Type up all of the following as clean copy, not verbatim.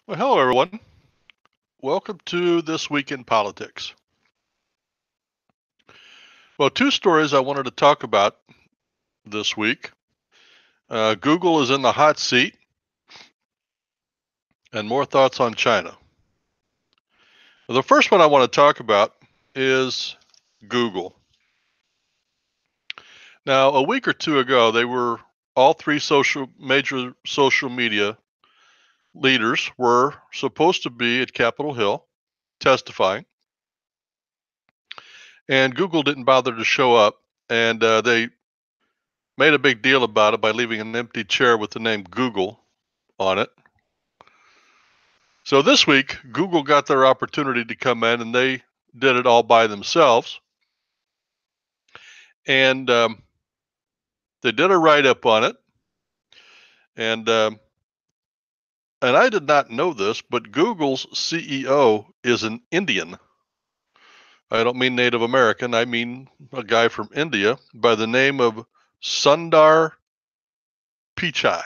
Well, hello, everyone. Welcome to This Week in Politics. Well, two stories I wanted to talk about this week. Google is in the hot seat, and more thoughts on China. The first one I want to talk about is Google. Now, a week or two ago, all three major social media leaders were supposed to be at Capitol Hill testifying, and Google didn't bother to show up, and they made a big deal about it by leaving an empty chair with the name Google on it. So this week, Google got their opportunity to come in, and they did it all by themselves. And they did a write-up on it. And I did not know this, but Google's CEO is an Indian. I don't mean Native American. I mean a guy from India by the name of Sundar Pichai.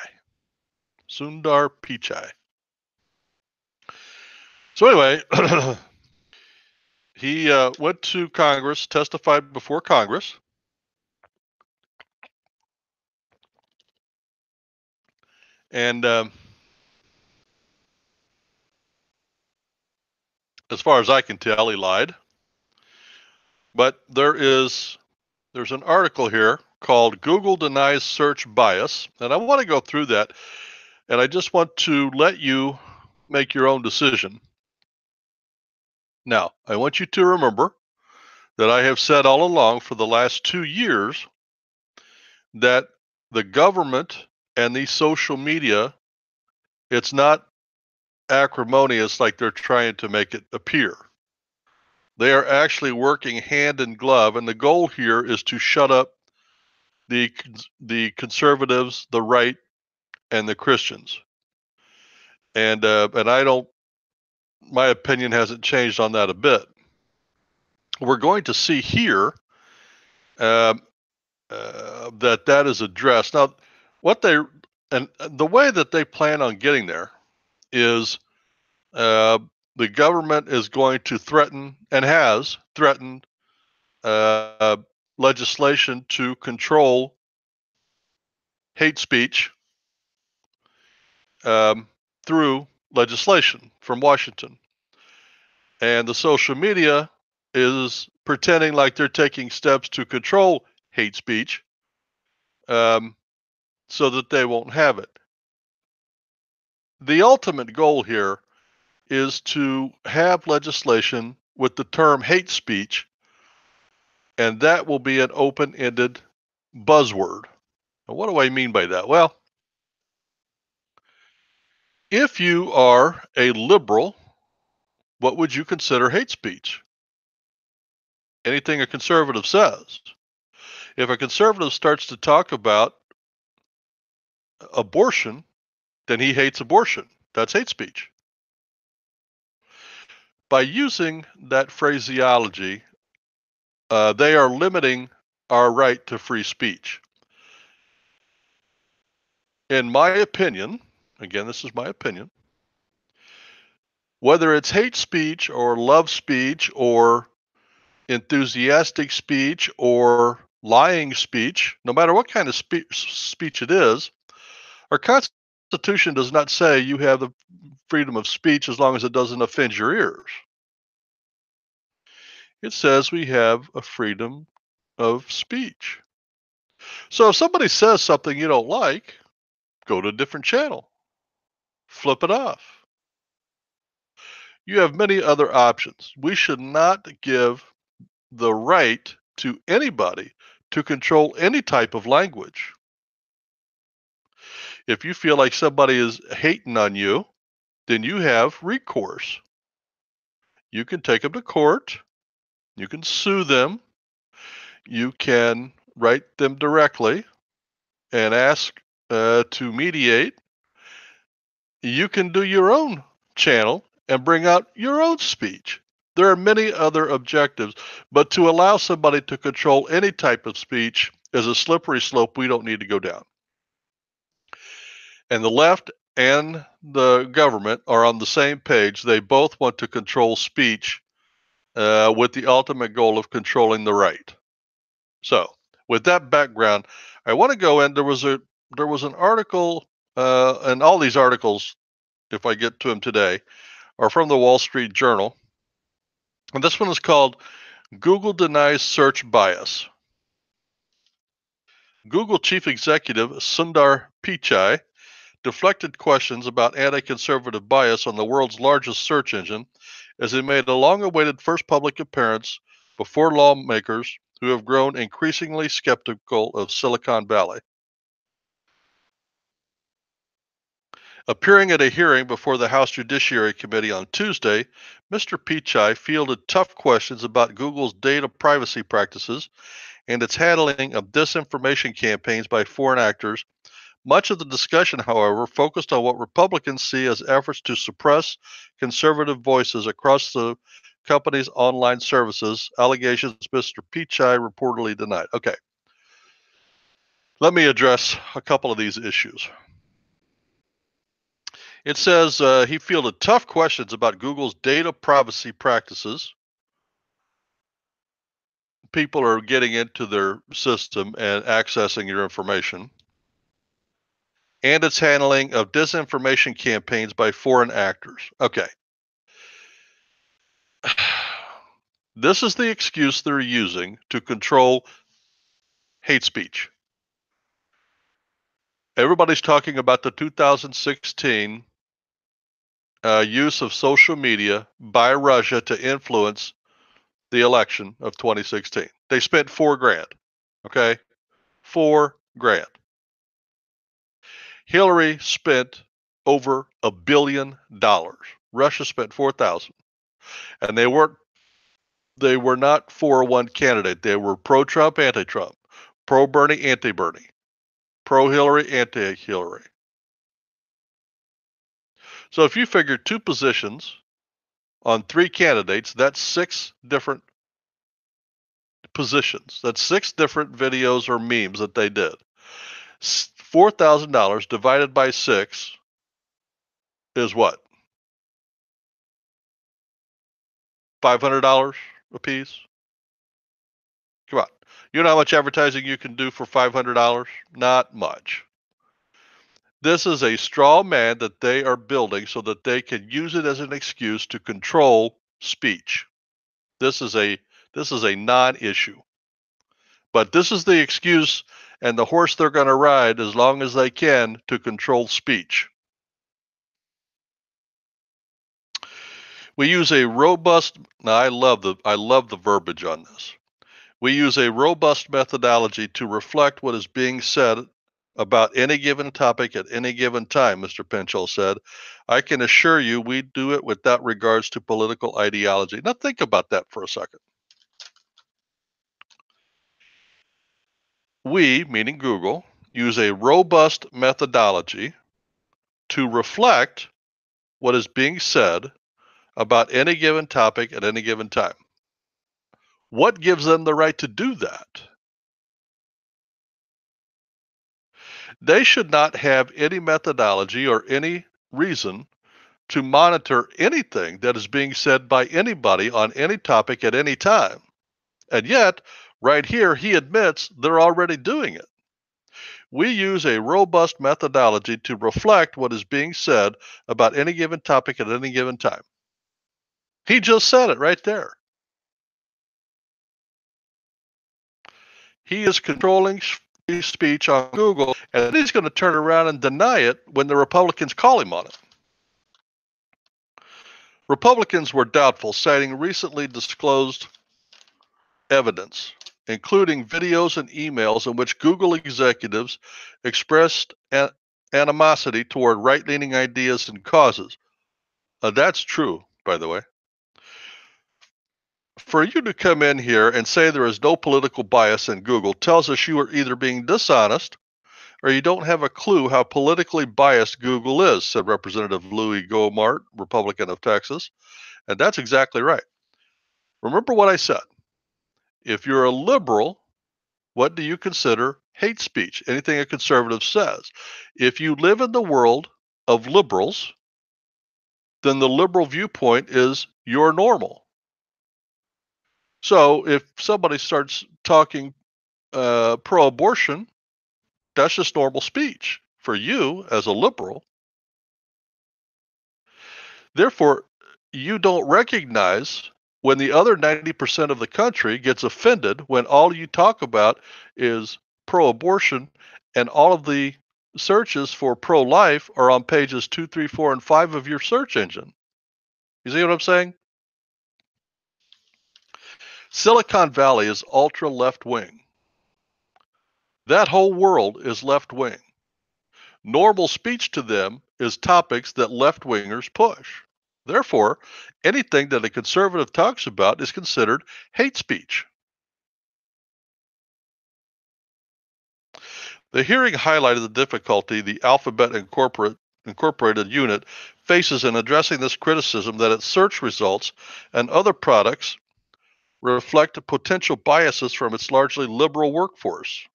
Sundar Pichai. So anyway, he went to Congress, testified before Congress. And as far as I can tell, he lied. But there's an article here called Google Denies Search Bias. And I want to go through that. And I just want to let you make your own decision. Now, I want you to remember that I have said all along for the last 2 years that the government and these social media, it's not acrimonious like they're trying to make it appear. They are actually working hand in glove, and the goal here is to shut up the conservatives, the right, and the Christians. And I don't. My opinion hasn't changed on that a bit. We're going to see here that is addressed. Now, the way that they plan on getting there is the government is going to threaten and has threatened legislation to control hate speech through legislation from Washington. And the social media is pretending like they're taking steps to control hate speech so that they won't have it. The ultimate goal here is to have legislation with the term hate speech, and that will be an open-ended buzzword. Now, what do I mean by that? Well, if you are a liberal, what would you consider hate speech? Anything a conservative says. If a conservative starts to talk about abortion, then he hates abortion. That's hate speech. By using that phraseology, they are limiting our right to free speech. In my opinion, again, this is my opinion, whether it's hate speech or love speech or enthusiastic speech or lying speech, no matter what kind of speech it is, our Constitution does not say you have the freedom of speech as long as it doesn't offend your ears. It says we have a freedom of speech. So if somebody says something you don't like, go to a different channel, flip it off. You have many other options. We should not give the right to anybody to control any type of language. If you feel like somebody is hating on you, then you have recourse. You can take them to court. You can sue them. You can write them directly and ask to mediate. You can do your own channel and bring out your own speech. There are many other objectives, but to allow somebody to control any type of speech is a slippery slope we don't need to go down. And the left and the government are on the same page. They both want to control speech with the ultimate goal of controlling the right. So, with that background, I want to go in. There was an article, and all these articles, if I get to them today, are from the Wall Street Journal, and this one is called "Google Denies Search Bias." Google Chief Executive Sundar Pichai deflected questions about anti-conservative bias on the world's largest search engine as he made a long-awaited first public appearance before lawmakers who have grown increasingly skeptical of Silicon Valley. Appearing at a hearing before the House Judiciary Committee on Tuesday, Mr. Pichai fielded tough questions about Google's data privacy practices and its handling of disinformation campaigns by foreign actors. Much of the discussion, however, focused on what Republicans see as efforts to suppress conservative voices across the company's online services, allegations Mr. Pichai reportedly denied. Okay, let me address a couple of these issues. It says he fielded tough questions about Google's data privacy practices. People are getting into their system and accessing your information, and its handling of disinformation campaigns by foreign actors. Okay. This is the excuse they're using to control hate speech. Everybody's talking about the 2016 use of social media by Russia to influence the election of 2016. They spent $4,000. Okay, $4,000. Hillary spent over $1 billion. Russia spent 4,000, and they were not for one candidate. They were pro-Trump, anti-Trump, pro-Bernie, anti-Bernie, pro-Hillary, anti-Hillary. So if you figure 2 positions on 3 candidates, that's 6 different positions. That's 6 different videos or memes that they did. $4,000 divided by 6 is what? $500 a piece? Come on. You know how much advertising you can do for $500? Not much. This is a straw man that they are building so that they can use it as an excuse to control speech. This is a non-issue. But this is the excuse and the horse they're going to ride as long as they can to control speech. We use a robust, now I love the verbiage on this. We use a robust methodology to reflect what is being said about any given topic at any given time, Mr. Pinchot said. I can assure you we do it without regards to political ideology. Now think about that for a second. We, meaning Google, use a robust methodology to reflect what is being said about any given topic at any given time. What gives them the right to do that? They should not have any methodology or any reason to monitor anything that is being said by anybody on any topic at any time. And yet, right here, he admits they're already doing it. We use a robust methodology to reflect what is being said about any given topic at any given time. He just said it right there. He is controlling free speech on Google, and then he's going to turn around and deny it when the Republicans call him on it. Republicans were doubtful, citing recently disclosed evidence, including videos and emails in which Google executives expressed animosity toward right-leaning ideas and causes. That's true, by the way. For you to come in here and say there is no political bias in Google tells us you are either being dishonest or you don't have a clue how politically biased Google is, said Representative Louis Gohmert, Republican of Texas. And that's exactly right. Remember what I said. If you're a liberal, what do you consider hate speech? Anything a conservative says. If you live in the world of liberals, then the liberal viewpoint is your normal. So if somebody starts talking pro-abortion, that's just normal speech for you as a liberal. Therefore, you don't recognize when the other 90% of the country gets offended when all you talk about is pro-abortion and all of the searches for pro-life are on pages 2, 3, 4, and 5 of your search engine. You see what I'm saying? Silicon Valley is ultra left-wing. That whole world is left-wing. Normal speech to them is topics that left-wingers push. Therefore, anything that a conservative talks about is considered hate speech. The hearing highlighted the difficulty the Alphabet Incorporated unit faces in addressing this criticism that its search results and other products reflect potential biases from its largely liberal workforce.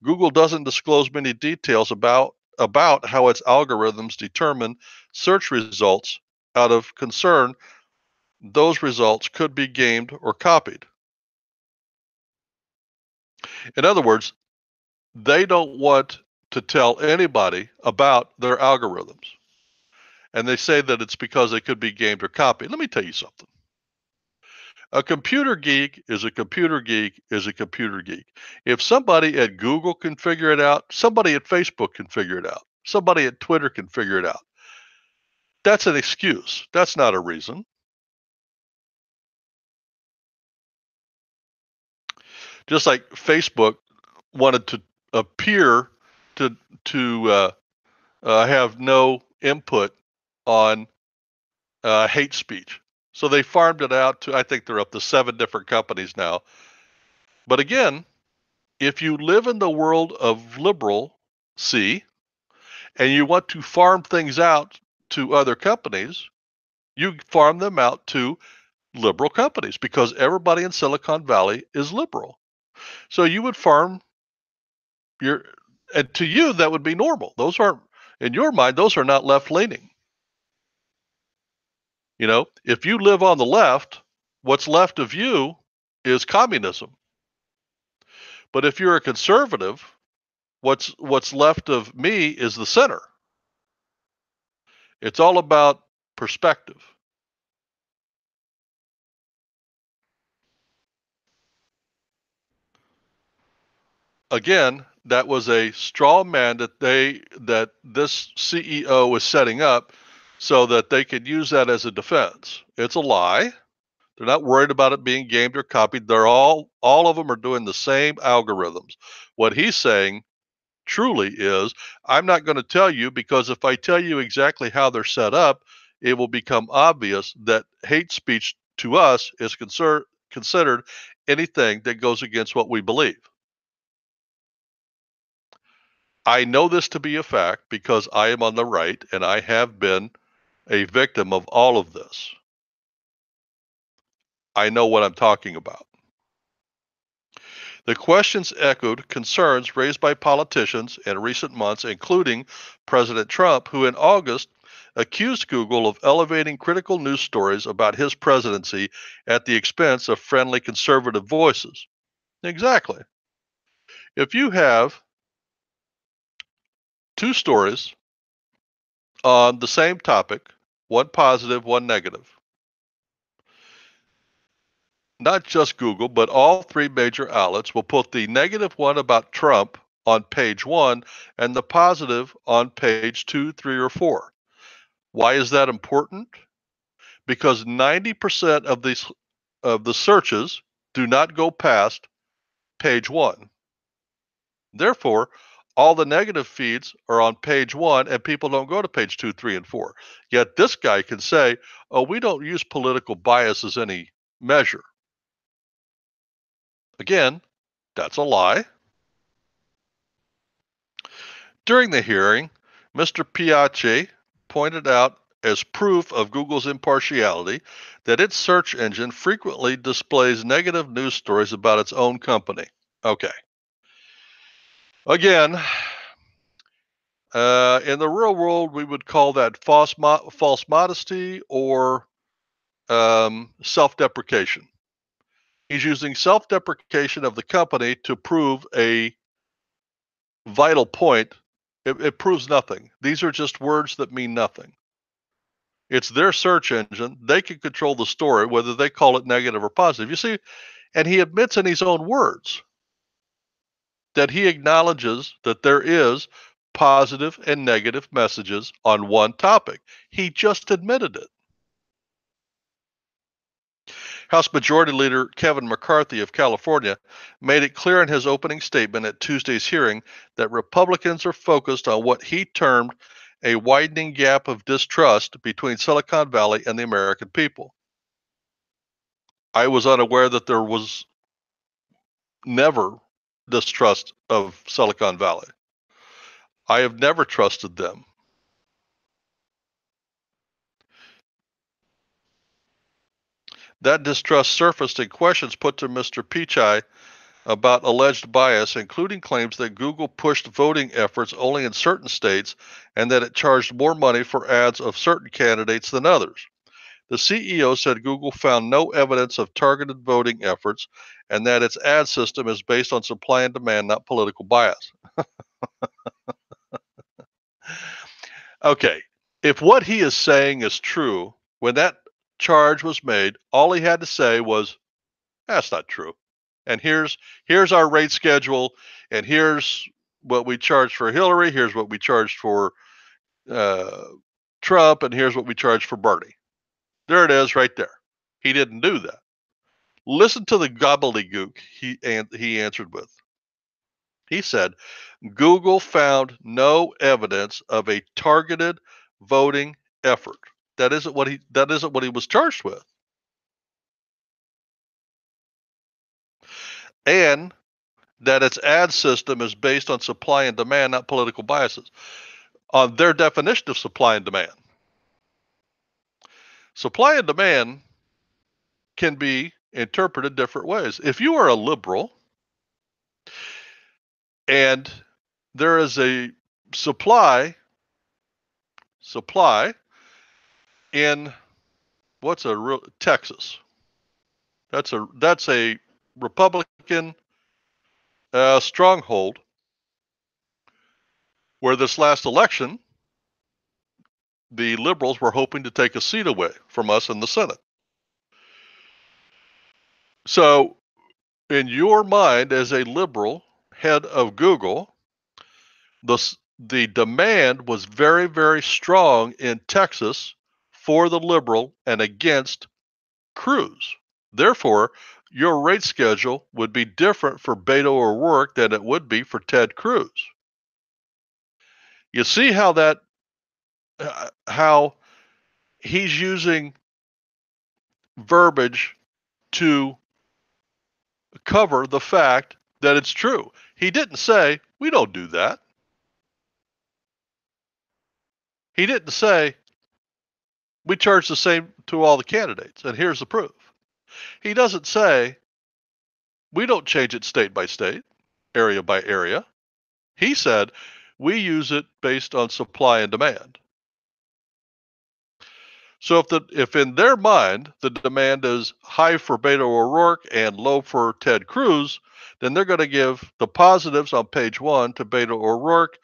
Google doesn't disclose many details about how its algorithms determine search results out of concern those results could be gamed or copied. In other words, they don't want to tell anybody about their algorithms. And they say that it's because they could be gamed or copied. Let me tell you something. A computer geek is a computer geek is a computer geek. If somebody at Google can figure it out, somebody at Facebook can figure it out, somebody at Twitter can figure it out. That's an excuse. That's not a reason. Just like Facebook wanted to appear to have no input on hate speech. So they farmed it out to, I think they're up to 7 different companies now. But again, if you live in the world of liberalcy and you want to farm things out to other companies, you farm them out to liberal companies because everybody in Silicon Valley is liberal. So you would farm and to you, that would be normal. Those aren't, in your mind, those are not left leaning. You know, if you live on the left, what's left of you is communism. But if you're a conservative, what's left of me is the center. It's all about perspective. Again, that was a straw man that this CEO was setting up so that they could use that as a defense. It's a lie. They're not worried about it being gamed or copied. They're all of them are doing the same algorithms. What he's saying truly is, I'm not going to tell you because if I tell you exactly how they're set up, it will become obvious that hate speech to us is considered anything that goes against what we believe. I know this to be a fact because I am on the right and I have been a victim of all of this. I know what I'm talking about. The questions echoed concerns raised by politicians in recent months, including President Trump, who in August accused Google of elevating critical news stories about his presidency at the expense of friendly conservative voices. Exactly. If you have 2 stories on the same topic, one positive, one negative, not just Google, but all 3 major outlets will put the negative one about Trump on page 1 and the positive on page 2, 3, or 4. Why is that important? Because 90% of the searches do not go past page 1. Therefore, all the negative feeds are on page 1 and people don't go to page 2, 3, and 4. Yet this guy can say, oh, we don't use political bias as any measure. Again, that's a lie. During the hearing, Mr. Piace pointed out as proof of Google's impartiality that its search engine frequently displays negative news stories about its own company. Okay. Again, In the real world, we would call that false modesty or self-deprecation. He's using self-deprecation of the company to prove a vital point. It proves nothing. These are just words that mean nothing. It's their search engine. They can control the story, whether they call it negative or positive. You see, and he admits in his own words that he acknowledges that there is positive and negative messages on one topic. He just admitted it. House Majority Leader Kevin McCarthy of California made it clear in his opening statement at Tuesday's hearing that Republicans are focused on what he termed a widening gap of distrust between Silicon Valley and the American people. I was unaware that there was never distrust of Silicon Valley. I have never trusted them. That distrust surfaced in questions put to Mr. Pichai about alleged bias, including claims that Google pushed voting efforts only in certain states and that it charged more money for ads of certain candidates than others. The CEO said Google found no evidence of targeted voting efforts and that its ad system is based on supply and demand, not political bias. Okay, if what he is saying is true, when that charge was made, all he had to say was, that's not true. And here's our rate schedule, and here's what we charged for Hillary, here's what we charged for Trump, and here's what we charged for Bernie. There it is right there. He didn't do that. Listen to the gobbledygook he answered with. He said, Google found no evidence of a targeted voting effort. That isn't what he was charged with. And that its ad system is based on supply and demand, not political biases. On their definition of supply and demand. Supply and demand can be interpreted different ways. If you are a liberal and there is a supply in Texas. That's a Republican stronghold where this last election the liberals were hoping to take a seat away from us in the Senate. So, in your mind as a liberal head of Google, the demand was very, very strong in Texas for the liberal and against Cruz. Therefore, your rate schedule would be different for Beto O'Rourke than it would be for Ted Cruz. You see how he's using verbiage to cover the fact that it's true. He didn't say, we don't do that. He didn't say, we charge the same to all the candidates, and here's the proof. He doesn't say, we don't change it state by state, area by area. He said, we use it based on supply and demand. So if in their mind the demand is high for Beto O'Rourke and low for Ted Cruz, then they're going to give the positives on page 1 to Beto O'Rourke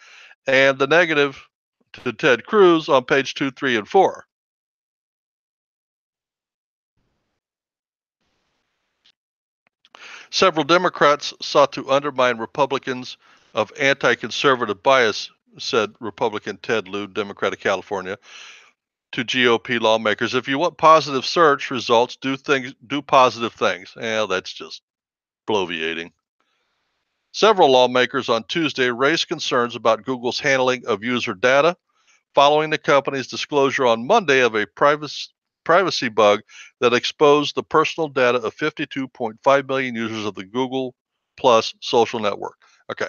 and the negative to Ted Cruz on page 2, 3, and 4. Several Democrats sought to undermine Republicans of anti-conservative bias, said Republican Ted Lieu, Democrat of California, to GOP lawmakers. If you want positive search results, do positive things. That's just bloviating. Several lawmakers on Tuesday raised concerns about Google's handling of user data following the company's disclosure on Monday of a privacy bug that exposed the personal data of 52.5 million users of the Google Plus social network. Okay.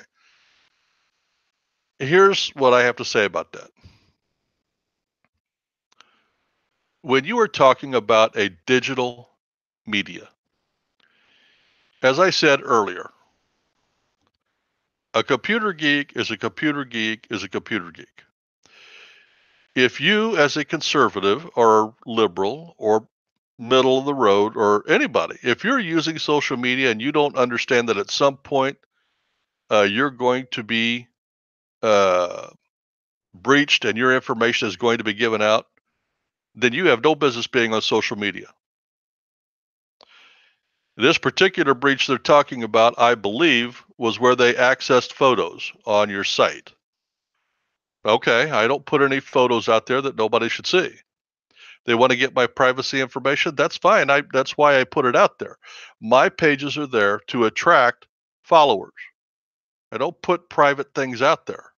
Here's what I have to say about that. When you are talking about a digital media, as I said earlier, A computer geek is a computer geek is a computer geek. If you, as a conservative or liberal or middle of the road or anybody, if you're using social media and you don't understand that at some point you're going to be uh, breached and your information is going to be given out, then you have no business being on social media. This particular breach they're talking about, I believe, was where they accessed photos on your site. Okay, I don't put any photos out there that nobody should see. They want to get my privacy information, that's fine. That's why I put it out there. My pages are there to attract followers. I don't put private things out there.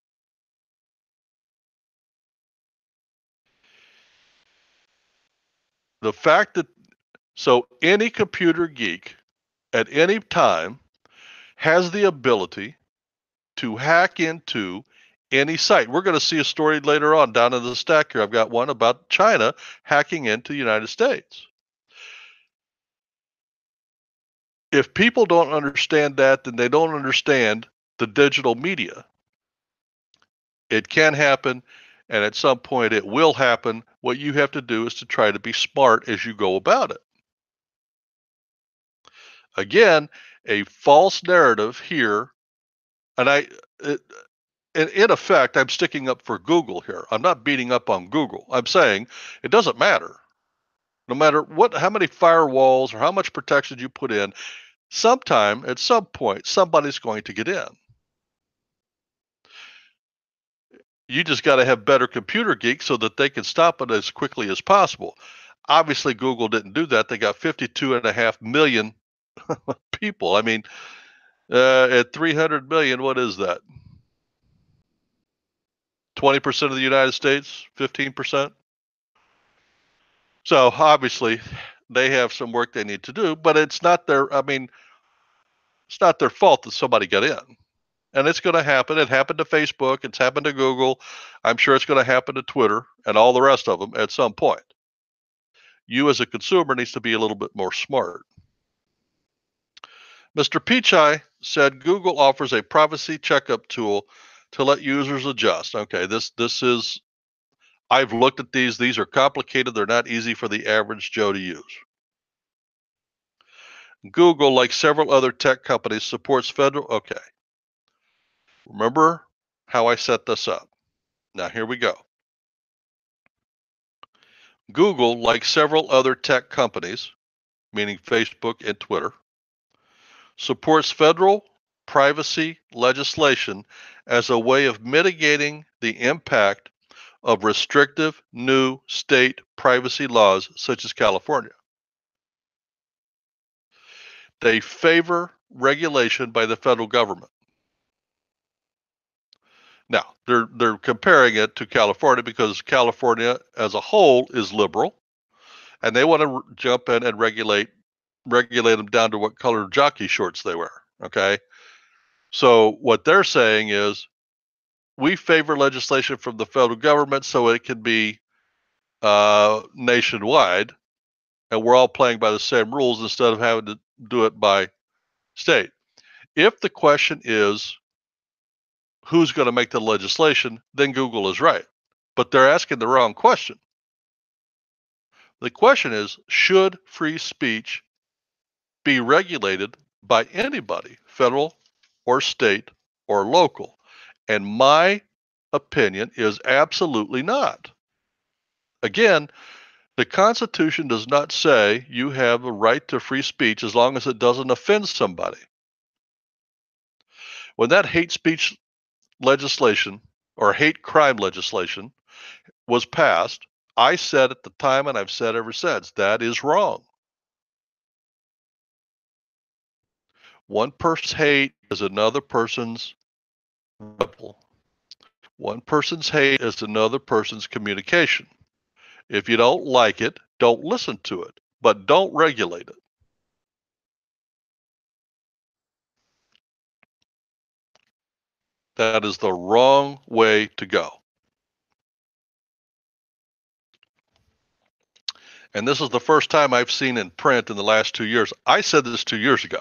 The fact that so any computer geek at any time has the ability to hack into any site. We're going to see a story later on down in the stack here. I've got one about China hacking into the United States. If people don't understand that, then they don't understand the digital media. It can happen, and at some point it will happen. What you have to do is to try to be smart as you go about it. Again, a false narrative here, and in effect, I'm sticking up for Google here. I'm not beating up on Google. I'm saying it doesn't matter. No matter how many firewalls or how much protection you put in, sometime, at some point, somebody's going to get in. You just got to have better computer geeks so that they can stop it as quickly as possible. Obviously, Google didn't do that. They got 52.5 million people. I mean, at 300 million, what is that? 20% of the United States, 15%. So obviously, they have some work they need to do, but it's not their. I mean, it's not their fault that somebody got in. And it's going to happen. It happened to Facebook. It's happened to Google. I'm sure it's going to happen to Twitter and all the rest of them at some point. You as a consumer needs to be a little bit more smart. Mr. Pichai said Google offers a privacy checkup tool to let users adjust. Okay, this is, I've looked at these. These are complicated. They're not easy for the average Joe to use. Google, like several other tech companies, supports federal. Okay. Remember how I set this up. Now here we go. Google, like several other tech companies, meaning Facebook and Twitter, supports federal privacy legislation as a way of mitigating the impact of restrictive new state privacy laws such as California. They favor regulation by the federal government. Now, they're comparing it to California because California as a whole is liberal, and they want to jump in and regulate them down to what color jockey shorts they wear. Okay. So what they're saying is we favor legislation from the federal government so it can be nationwide, and we're all playing by the same rules instead of having to do it by state. If the question is who's going to make the legislation, then Google is right. But they're asking the wrong question. The question is, should free speech be regulated by anybody, federal or state or local? And my opinion is absolutely not. Again, the Constitution does not say you have a right to free speech as long as it doesn't offend somebody. When that hate speech legislation or hate crime legislation was passed, I said at the time, and I've said ever since, that is wrong. One person's hate is another person's rebel. One person's hate is another person's communication. If you don't like it, don't listen to it, but don't regulate it. That is the wrong way to go. And this is the first time I've seen in print in the last 2 years. I said this 2 years ago.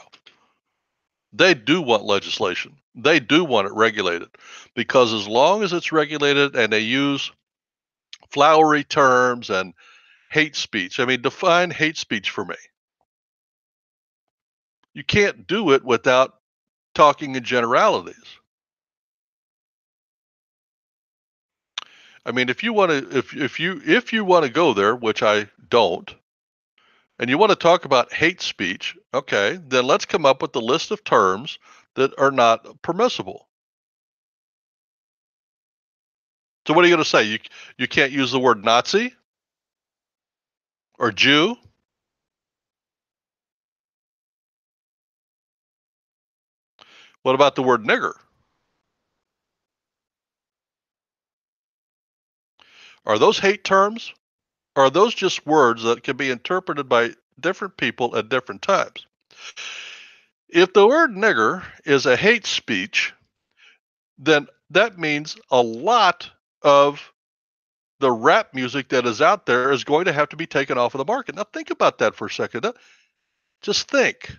They do want legislation. They do want it regulated, because as long as it's regulated and they use flowery terms and hate speech, I mean, define hate speech for me. You can't do it without talking in generalities. I mean, if you want to, if you want to go there, which I don't, and you want to talk about hate speech, okay, then let's come up with the list of terms that are not permissible. So what are you going to say? You can't use the word Nazi or Jew? What about the word nigger? Are those hate terms? Or are those just words that can be interpreted by different people at different times? If the word nigger is a hate speech, then that means a lot of the rap music that is out there is going to have to be taken off of the market. Now think about that for a second. Just think.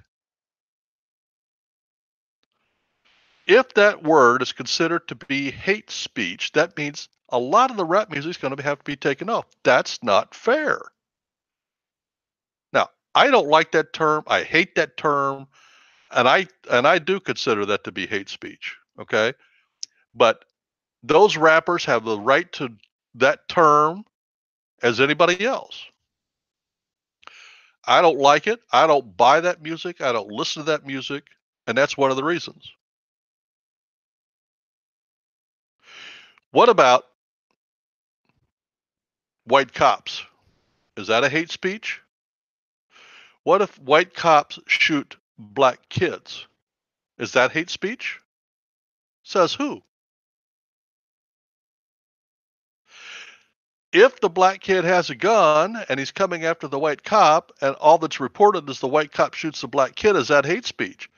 If that word is considered to be hate speech, that means a lot of the rap music is going to have to be taken off. That's not fair. Now, I don't like that term. I hate that term, and I do consider that to be hate speech. Okay, but those rappers have the right to that term as anybody else. I don't like it. I don't buy that music. I don't listen to that music, and that's one of the reasons. What about white cops? Is that a hate speech? What if white cops shoot black kids? Is that hate speech? Says who? If the black kid has a gun and he's coming after the white cop, and all that's reported is the white cop shoots the black kid, is that hate speech?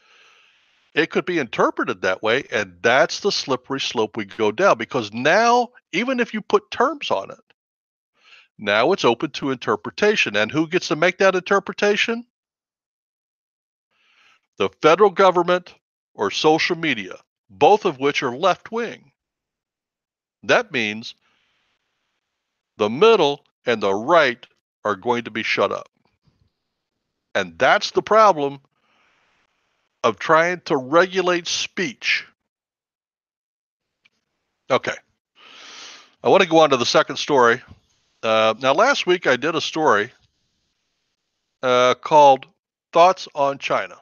It could be interpreted that way, and that's the slippery slope we go down, because now, even if you put terms on it, now it's open to interpretation. And who gets to make that interpretation? The federal government or social media, both of which are left wing. That means the middle and the right are going to be shut up. And that's the problem of trying to regulate speech. Okay. I want to go on to the second story. Now, last week I did a story called Thoughts on China.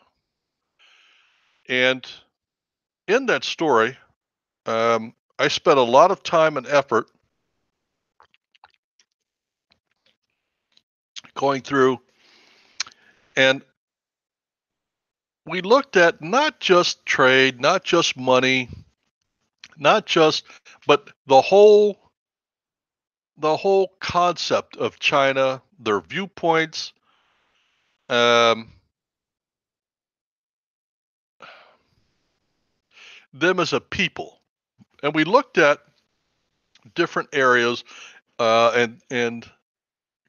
And in that story, I spent a lot of time and effort going through, and we looked at not just trade, not just money, but the whole concept of China, their viewpoints, them as a people. And we looked at different areas and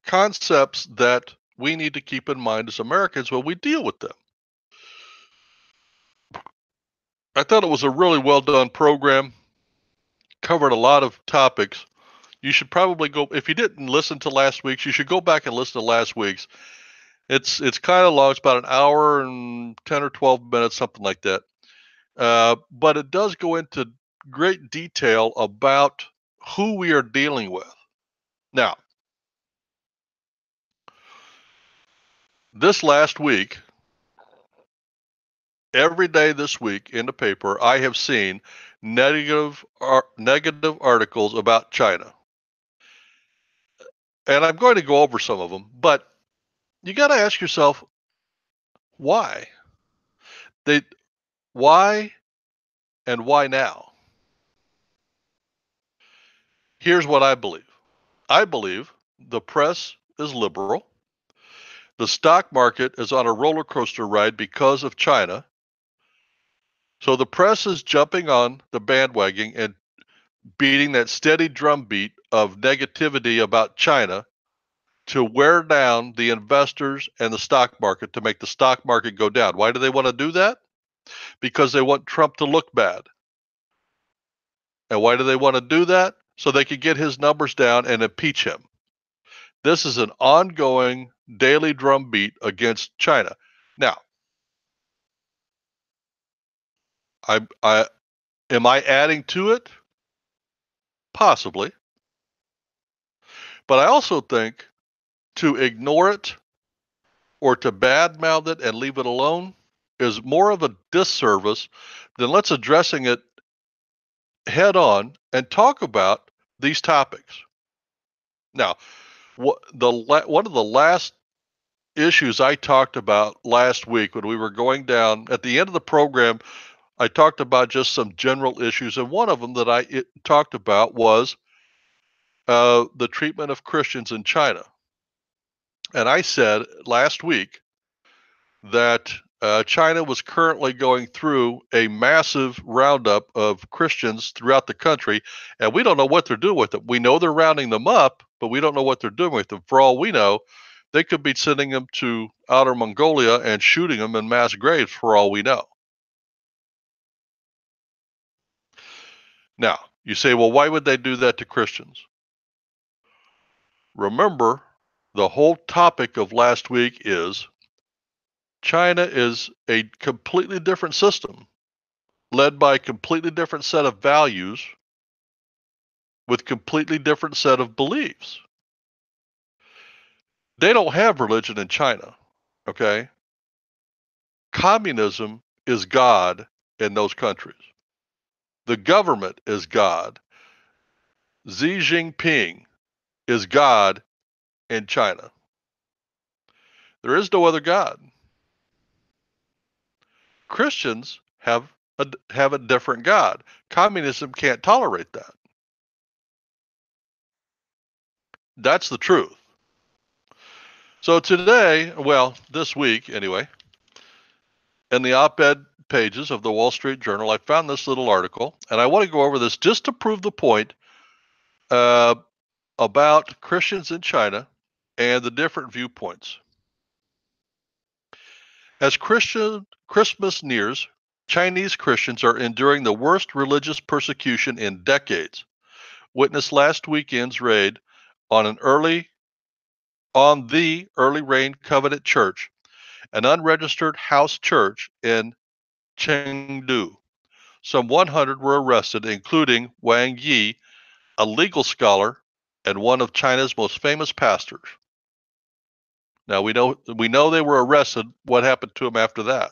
concepts that we need to keep in mind as Americans when we deal with them. I thought it was a really well done program, covered a lot of topics. You should probably go, if you didn't listen to last week's, you should go back and listen to last week's. It's kind of long. It's about an hour and 10 or 12 minutes, something like that. But it does go into great detail about who we are dealing with. Now, this last week, every day this week in the paper, I have seen negative articles about China. And I'm going to go over some of them, but you got to ask yourself, why? Why and why now? Here's what I believe. I believe the press is liberal. The stock market is on a roller coaster ride because of China. So the press is jumping on the bandwagon and beating that steady drumbeat of negativity about China to wear down the investors and the stock market, to make the stock market go down. Why do they want to do that? because they want Trump to look bad. And why do they want to do that? So they could get his numbers down and impeach him. This is an ongoing daily drumbeat against China. Now, am I adding to it? Possibly. But I also think to ignore it or to badmouth it and leave it alone is more of a disservice than let's addressing it head on and talk about these topics. Now, one of the last issues I talked about last week when we were going down at the end of the program, I talked about just some general issues, and one of them that I talked about was the treatment of Christians in China. And I said last week that China was currently going through a massive roundup of Christians throughout the country, and we don't know what they're doing with them. We know they're rounding them up, but we don't know what they're doing with them. For all we know, they could be sending them to outer Mongolia and shooting them in mass graves, for all we know. Now, you say, well, why would they do that to Christians? Remember, the whole topic of last week is China is a completely different system, led by a completely different set of values with completely different set of beliefs. They don't have religion in China, okay? Communism is God in those countries. The government is God. Xi Jinping is God in China. There is no other God. Christians have a different God. Communism can't tolerate that. That's the truth. So today, well, this week anyway, in the op-ed pages of the Wall Street Journal, I found this little article, and I want to go over this just to prove the point about Christians in China and the different viewpoints. As Christmas nears, Chinese Christians are enduring the worst religious persecution in decades. Witness last weekend's raid on the Early Rain Covenant Church, an unregistered house church in Chengdu. Some 100 were arrested, including Wang Yi, a legal scholar and one of China's most famous pastors. Now we know they were arrested. What happened to them after that?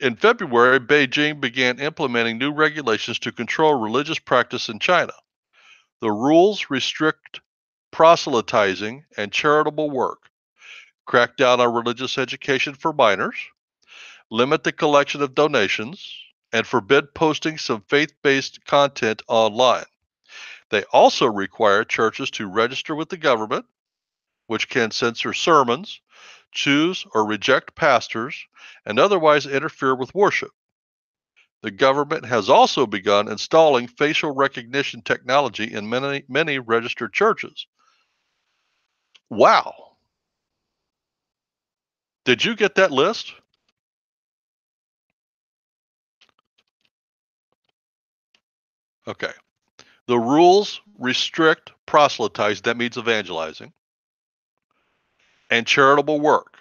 In February, Beijing began implementing new regulations to control religious practice in China. The rules restrict proselytizing and charitable work, crack down on religious education for minors, limit the collection of donations, and forbid posting some faith-based content online. They also require churches to register with the government, which can censor sermons, choose or reject pastors, and otherwise interfere with worship. The government has also begun installing facial recognition technology in many registered churches. Wow. Did you get that list? Okay. The rules restrict proselytizing, that means evangelizing, and charitable work.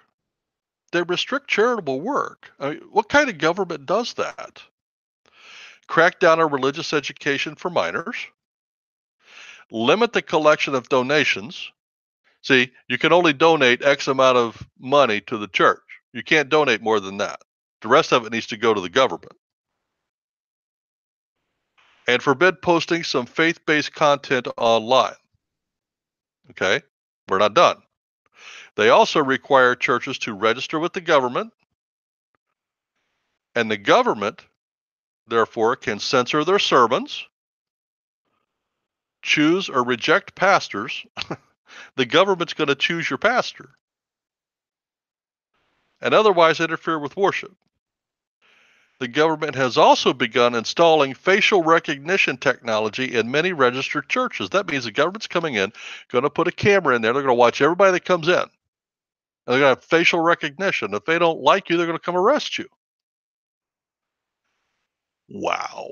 They restrict charitable work. I mean, what kind of government does that? Crack down on religious education for minors, limit the collection of donations. See, you can only donate X amount of money to the church. You can't donate more than that. The rest of it needs to go to the government. And forbid posting some faith-based content online. Okay, we're not done. They also require churches to register with the government, and the government, therefore, can censor their sermons, choose or reject pastors. The government's going to choose your pastor, and otherwise interfere with worship. The government has also begun installing facial recognition technology in many registered churches. That means the government's coming in, going to put a camera in there. They're going to watch everybody that comes in. And they're going to have facial recognition. If they don't like you, they're going to come arrest you. Wow.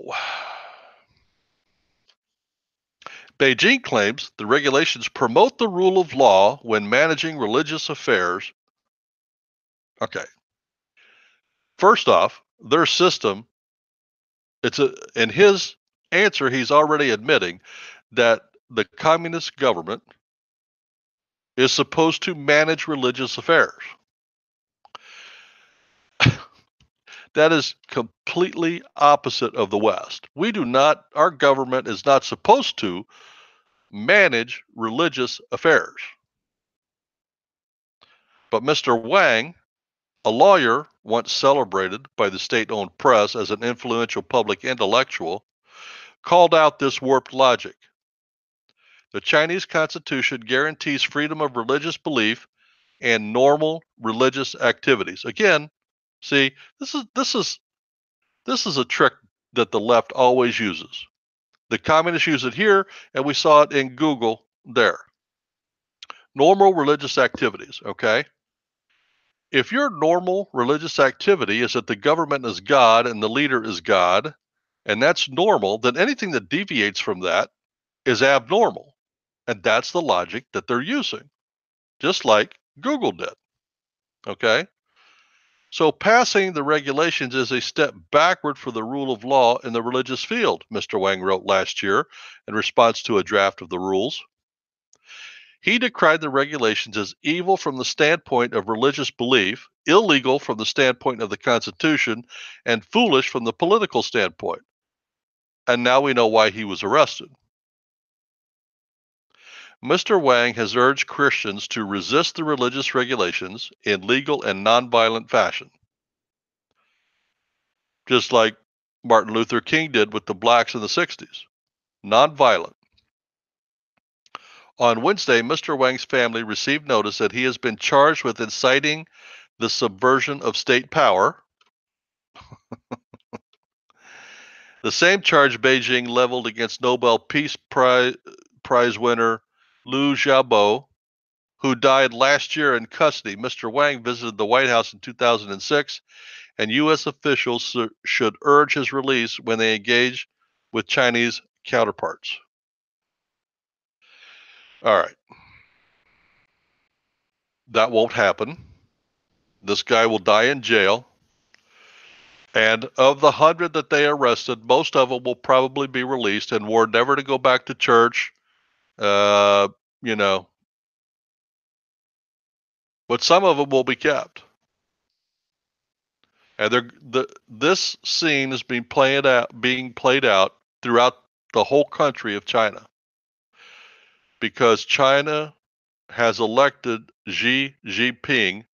Beijing claims the regulations promote the rule of law when managing religious affairs. Okay. First off, their system, in his answer, he's already admitting that the communist government is supposed to manage religious affairs. That is completely opposite of the West. Our government is not supposed to manage religious affairs. But Mr. Wang, a lawyer once celebrated by the state-owned press as an influential public intellectual, called out this warped logic. The Chinese Constitution guarantees freedom of religious belief and normal religious activities. Again, see, this is a trick that the left always uses. The communists use it here, and we saw it in Google there. Normal religious activities, okay? If your normal religious activity is that the government is God and the leader is God, and that's normal, then anything that deviates from that is abnormal. And that's the logic that they're using, just like Google did, okay? So passing the regulations is a step backward for the rule of law in the religious field, Mr. Wang wrote last year in response to a draft of the rules. He decried the regulations as evil from the standpoint of religious belief, illegal from the standpoint of the Constitution, and foolish from the political standpoint. And now we know why he was arrested. Mr. Wang has urged Christians to resist the religious regulations in legal and nonviolent fashion, just like Martin Luther King did with the blacks in the 60s. Nonviolent. On Wednesday, Mr. Wang's family received notice that he has been charged with inciting the subversion of state power, the same charge Beijing leveled against Nobel Peace Prize winner Liu Xiaobo, who died last year in custody. Mr. Wang visited the White House in 2006, and U.S. officials should urge his release when they engage with Chinese counterparts. All right. That won't happen. This guy will die in jail. And of the 100 that they arrested, most of them will probably be released and warned never to go back to church. You know, but some of them will be kept. And this scene is being played out throughout the whole country of China, because China has elected Xi Jinping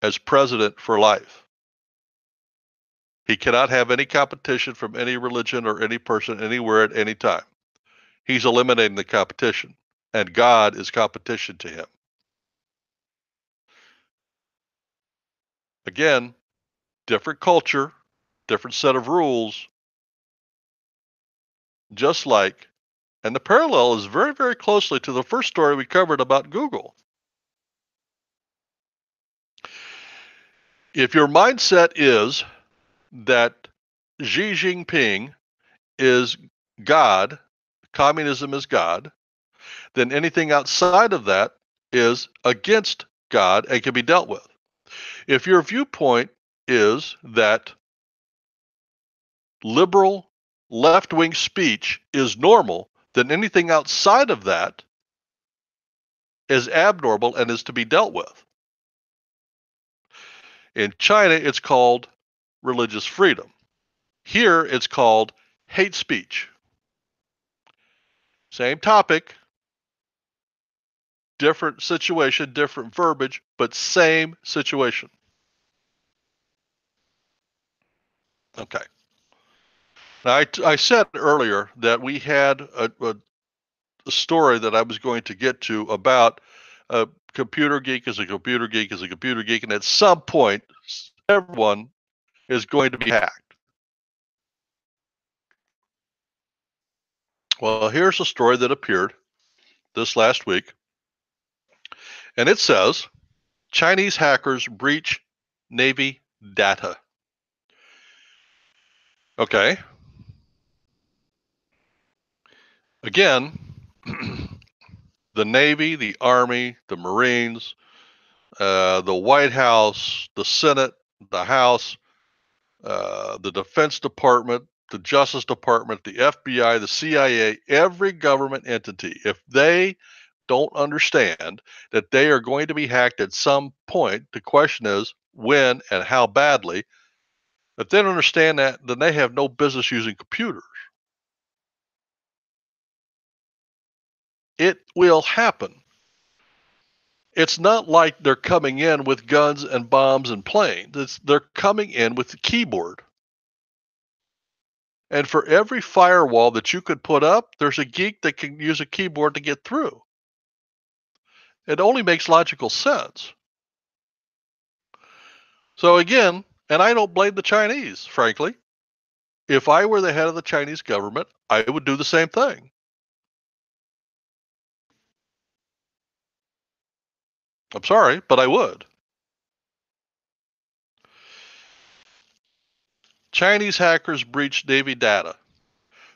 as president for life. He cannot have any competition from any religion or any person anywhere at any time. He's eliminating the competition, and God is competition to him. Again, different culture, different set of rules, just like, and the parallel is very, very closely to the first story we covered about Google. If your mindset is that Xi Jinping is God, communism is God, then anything outside of that is against God and can be dealt with. If your viewpoint is that liberal left-wing speech is normal, then anything outside of that is abnormal and is to be dealt with. In China, it's called religious freedom. Here, it's called hate speech. Same topic, different situation, different verbiage, but same situation. Okay. Now, I said earlier that we had a story that I was going to get to about a computer geek is a computer geek is a computer geek, and at some point, everyone is going to be hacked. Well, here's a story that appeared this last week, and it says Chinese hackers breach Navy data. Okay. Again, the Navy, the Army, the Marines, the White House, the Senate, the House, the Defense Department, the Justice Department, the FBI, the CIA, every government entity, if they don't understand that they are going to be hacked at some point, the question is when and how badly. If they don't understand that, then they have no business using computers. It will happen. It's not like they're coming in with guns and bombs and planes. They're coming in with the keyboard. And for every firewall that you could put up, there's a geek that can use a keyboard to get through. It only makes logical sense. So again, and I don't blame the Chinese, frankly. If I were the head of the Chinese government, I would do the same thing. I'm sorry, but I would. Chinese hackers breach Navy data.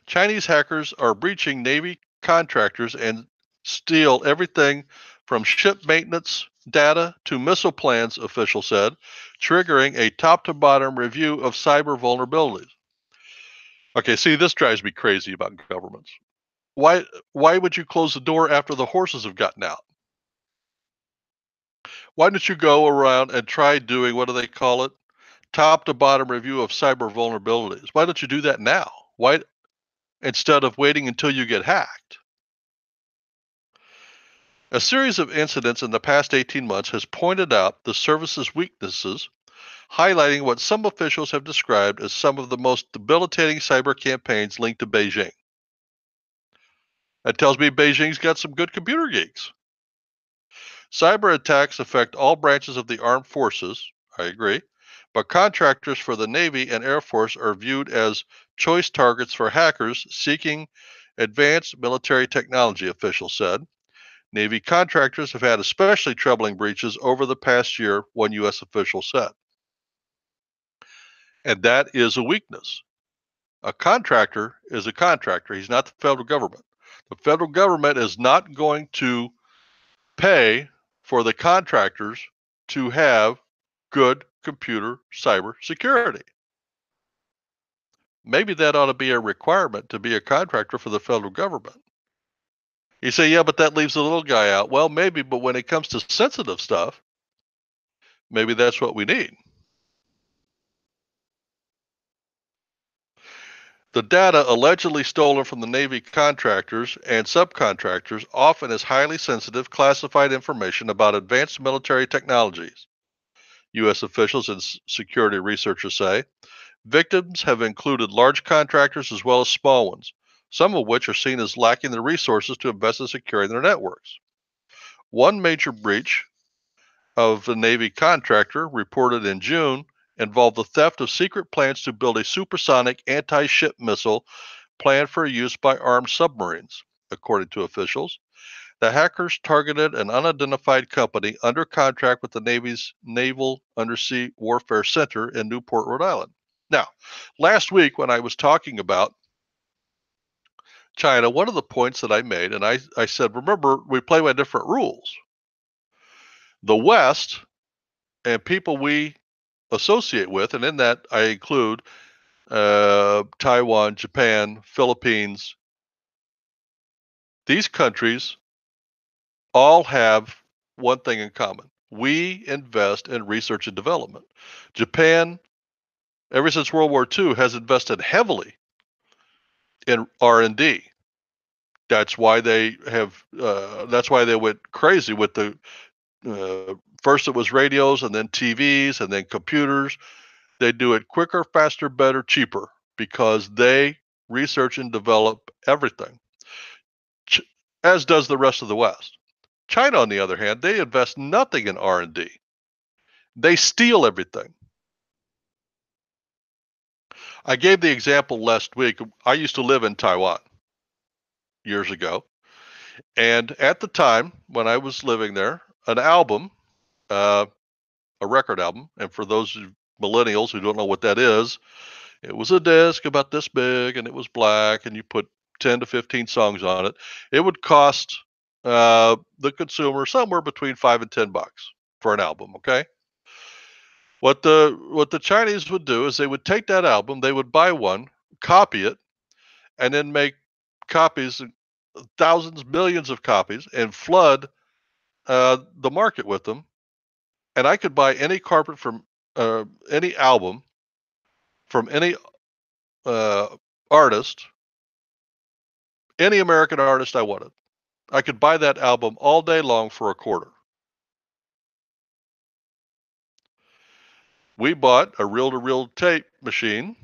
Chinese hackers are breaching Navy contractors and steal everything from ship maintenance data to missile plans, officials said, triggering a top-to-bottom review of cyber vulnerabilities. Okay, see, this drives me crazy about governments. Why would you close the door after the horses have gotten out? Why don't you go around and try doing, what do they call it? Top to bottom review of cyber vulnerabilities. Why don't you do that now? Why, instead of waiting until you get hacked? A series of incidents in the past 18 months has pointed out the service's weaknesses, highlighting what some officials have described as some of the most debilitating cyber campaigns linked to Beijing. That tells me Beijing's got some good computer geeks. Cyber attacks affect all branches of the armed forces, I agree, but contractors for the Navy and Air Force are viewed as choice targets for hackers seeking advanced military technology, officials said. Navy contractors have had especially troubling breaches over the past year, one U.S. official said. And that is a weakness. A contractor is a contractor. He's not the federal government. The federal government is not going to pay for the contractors to have good computer cyber security. Maybe that ought to be a requirement to be a contractor for the federal government. You say, yeah, but that leaves the little guy out. Well, maybe, but when it comes to sensitive stuff, maybe that's what we need. The data allegedly stolen from the Navy contractors and subcontractors often is highly sensitive, classified information about advanced military technologies, U.S. officials and security researchers say. Victims have included large contractors as well as small ones, some of which are seen as lacking the resources to invest in securing their networks. One major breach of the Navy contractor reported in June involved the theft of secret plans to build a supersonic anti-ship missile planned for use by armed submarines, according to officials. The hackers targeted an unidentified company under contract with the Navy's Naval Undersea Warfare Center in Newport, Rhode Island. Now, last week when I was talking about China, one of the points that I made, and I said, remember, we play by different rules. The West and people we associate with, and in that I include Taiwan, Japan, Philippines, these countries all have one thing in common. We invest in research and development. Japan, ever since World War II, has invested heavily in R&D. That's why they have. That's why they went crazy with the. First, it was radios, and then TVs, and then computers. They do it quicker, faster, better, cheaper because they research and develop everything, as does the rest of the West. China, on the other hand, they invest nothing in R&D. They steal everything. I gave the example last week. I used to live in Taiwan years ago. And at the time when I was living there, an album, a record album, and for those millennials who don't know what that is, it was a disc about this big and it was black and you put 10 to 15 songs on it. It would cost the consumer somewhere between $5 and $10 for an album. Okay. What the Chinese would do is they would take that album, they would buy one, copy it, and then make copies, thousands, millions of copies, and flood the market with them. And I could buy any carpet from any album from any artist, any American artist I wanted. I could buy that album all day long for a quarter. We bought a reel-to-reel tape machine,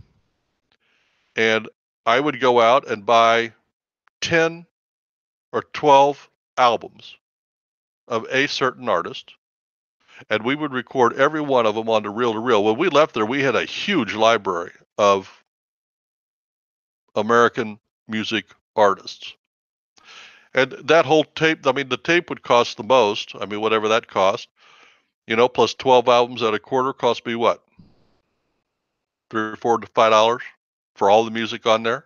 and I would go out and buy 10 or 12 albums of a certain artist, and we would record every one of them on the reel-to-reel. When we left there, we had a huge library of American music artists. And that whole tape, I mean, the tape would cost the most. I mean, whatever that cost, plus 12 albums at a quarter cost me what? $3 or $4 to $5 for all the music on there.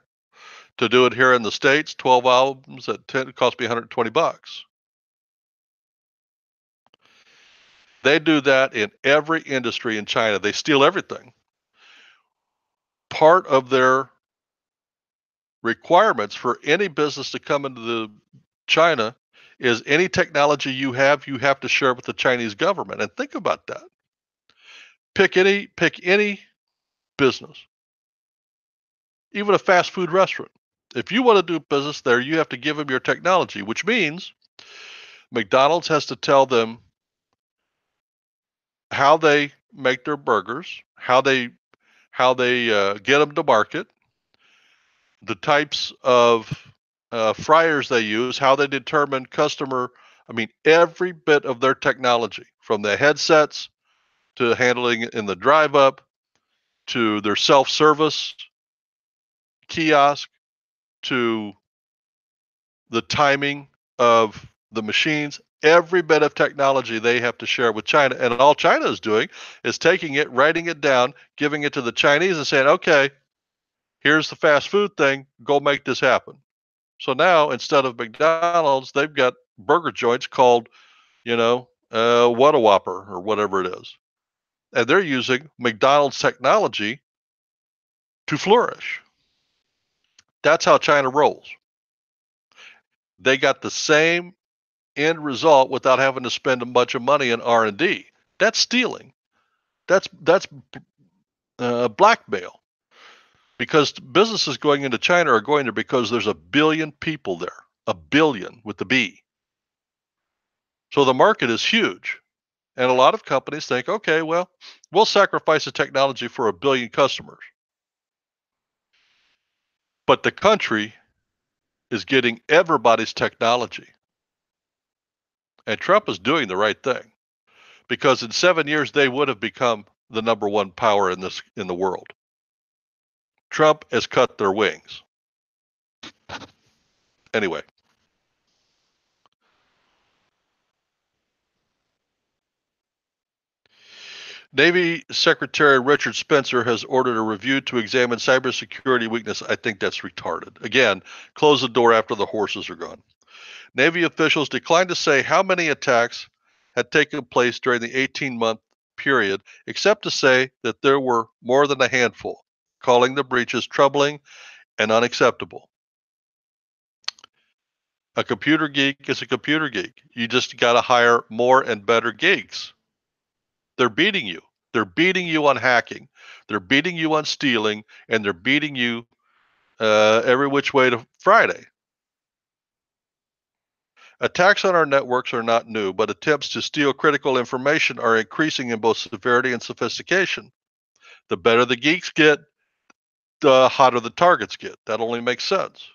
To do it here in the States, 12 albums at 10 cost me $120. They do that in every industry in China. They steal everything. Part of their requirements for any business to come into China is any technology you have to share with the Chinese government. And think about that. Pick any business, even a fast food restaurant. If you want to do business there, you have to give them your technology, which means McDonald's has to tell them how they make their burgers, how they get them to market, the types of fryers they use, how they determine customer. I mean, every bit of their technology, from the headsets to handling in the drive up to their self-service kiosk to the timing of the machines, every bit of technology they have to share with China. And all China is doing is taking it, writing it down, giving it to the Chinese and saying, okay, here's the fast food thing, go make this happen. So now instead of McDonald's, they've got burger joints called, What a Whopper or whatever it is. And they're using McDonald's technology to flourish. That's how China rolls. They got the same end result without having to spend a bunch of money in R&D. That's stealing. That's blackmail. Because businesses going into China are going there because there's 1 billion people there. 1 billion with the B. So the market is huge. And a lot of companies think, okay, well, we'll sacrifice the technology for 1 billion customers. But the country is getting everybody's technology. And Trump is doing the right thing. Because in 7 years, they would have become the number one power in the world. Trump has cut their wings. Anyway. Navy Secretary Richard Spencer has ordered a review to examine cybersecurity weakness. I think that's retarded. Again, close the door after the horses are gone. Navy officials declined to say how many attacks had taken place during the 18-month period, except to say that there were more than a handful, calling the breaches troubling and unacceptable. A computer geek is a computer geek. You just got to hire more and better geeks. They're beating you. They're beating you on hacking. They're beating you on stealing, and they're beating you every which way to Friday. Attacks on our networks are not new, but attempts to steal critical information are increasing in both severity and sophistication. The better the geeks get, the hotter the targets get. That only makes sense.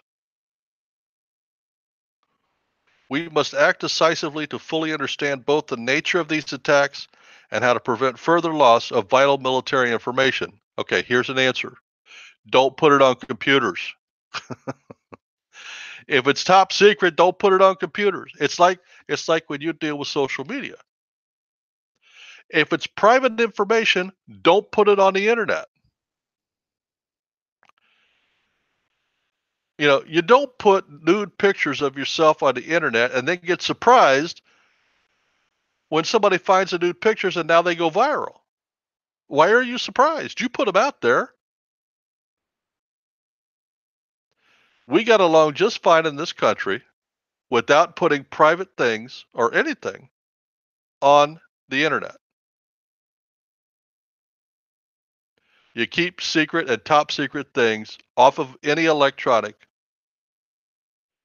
We must act decisively to fully understand both the nature of these attacks and how to prevent further loss of vital military information. Okay, here's an answer. Don't put it on computers. If it's top secret, don't put it on computers. It's like when you deal with social media. If it's private information, don't put it on the internet. You don't put nude pictures of yourself on the internet and then get surprised when somebody finds the nude pictures and now they go viral. Why are you surprised? You put them out there. We got along just fine in this country without putting private things or anything on the internet. You keep secret and top secret things off of any electronic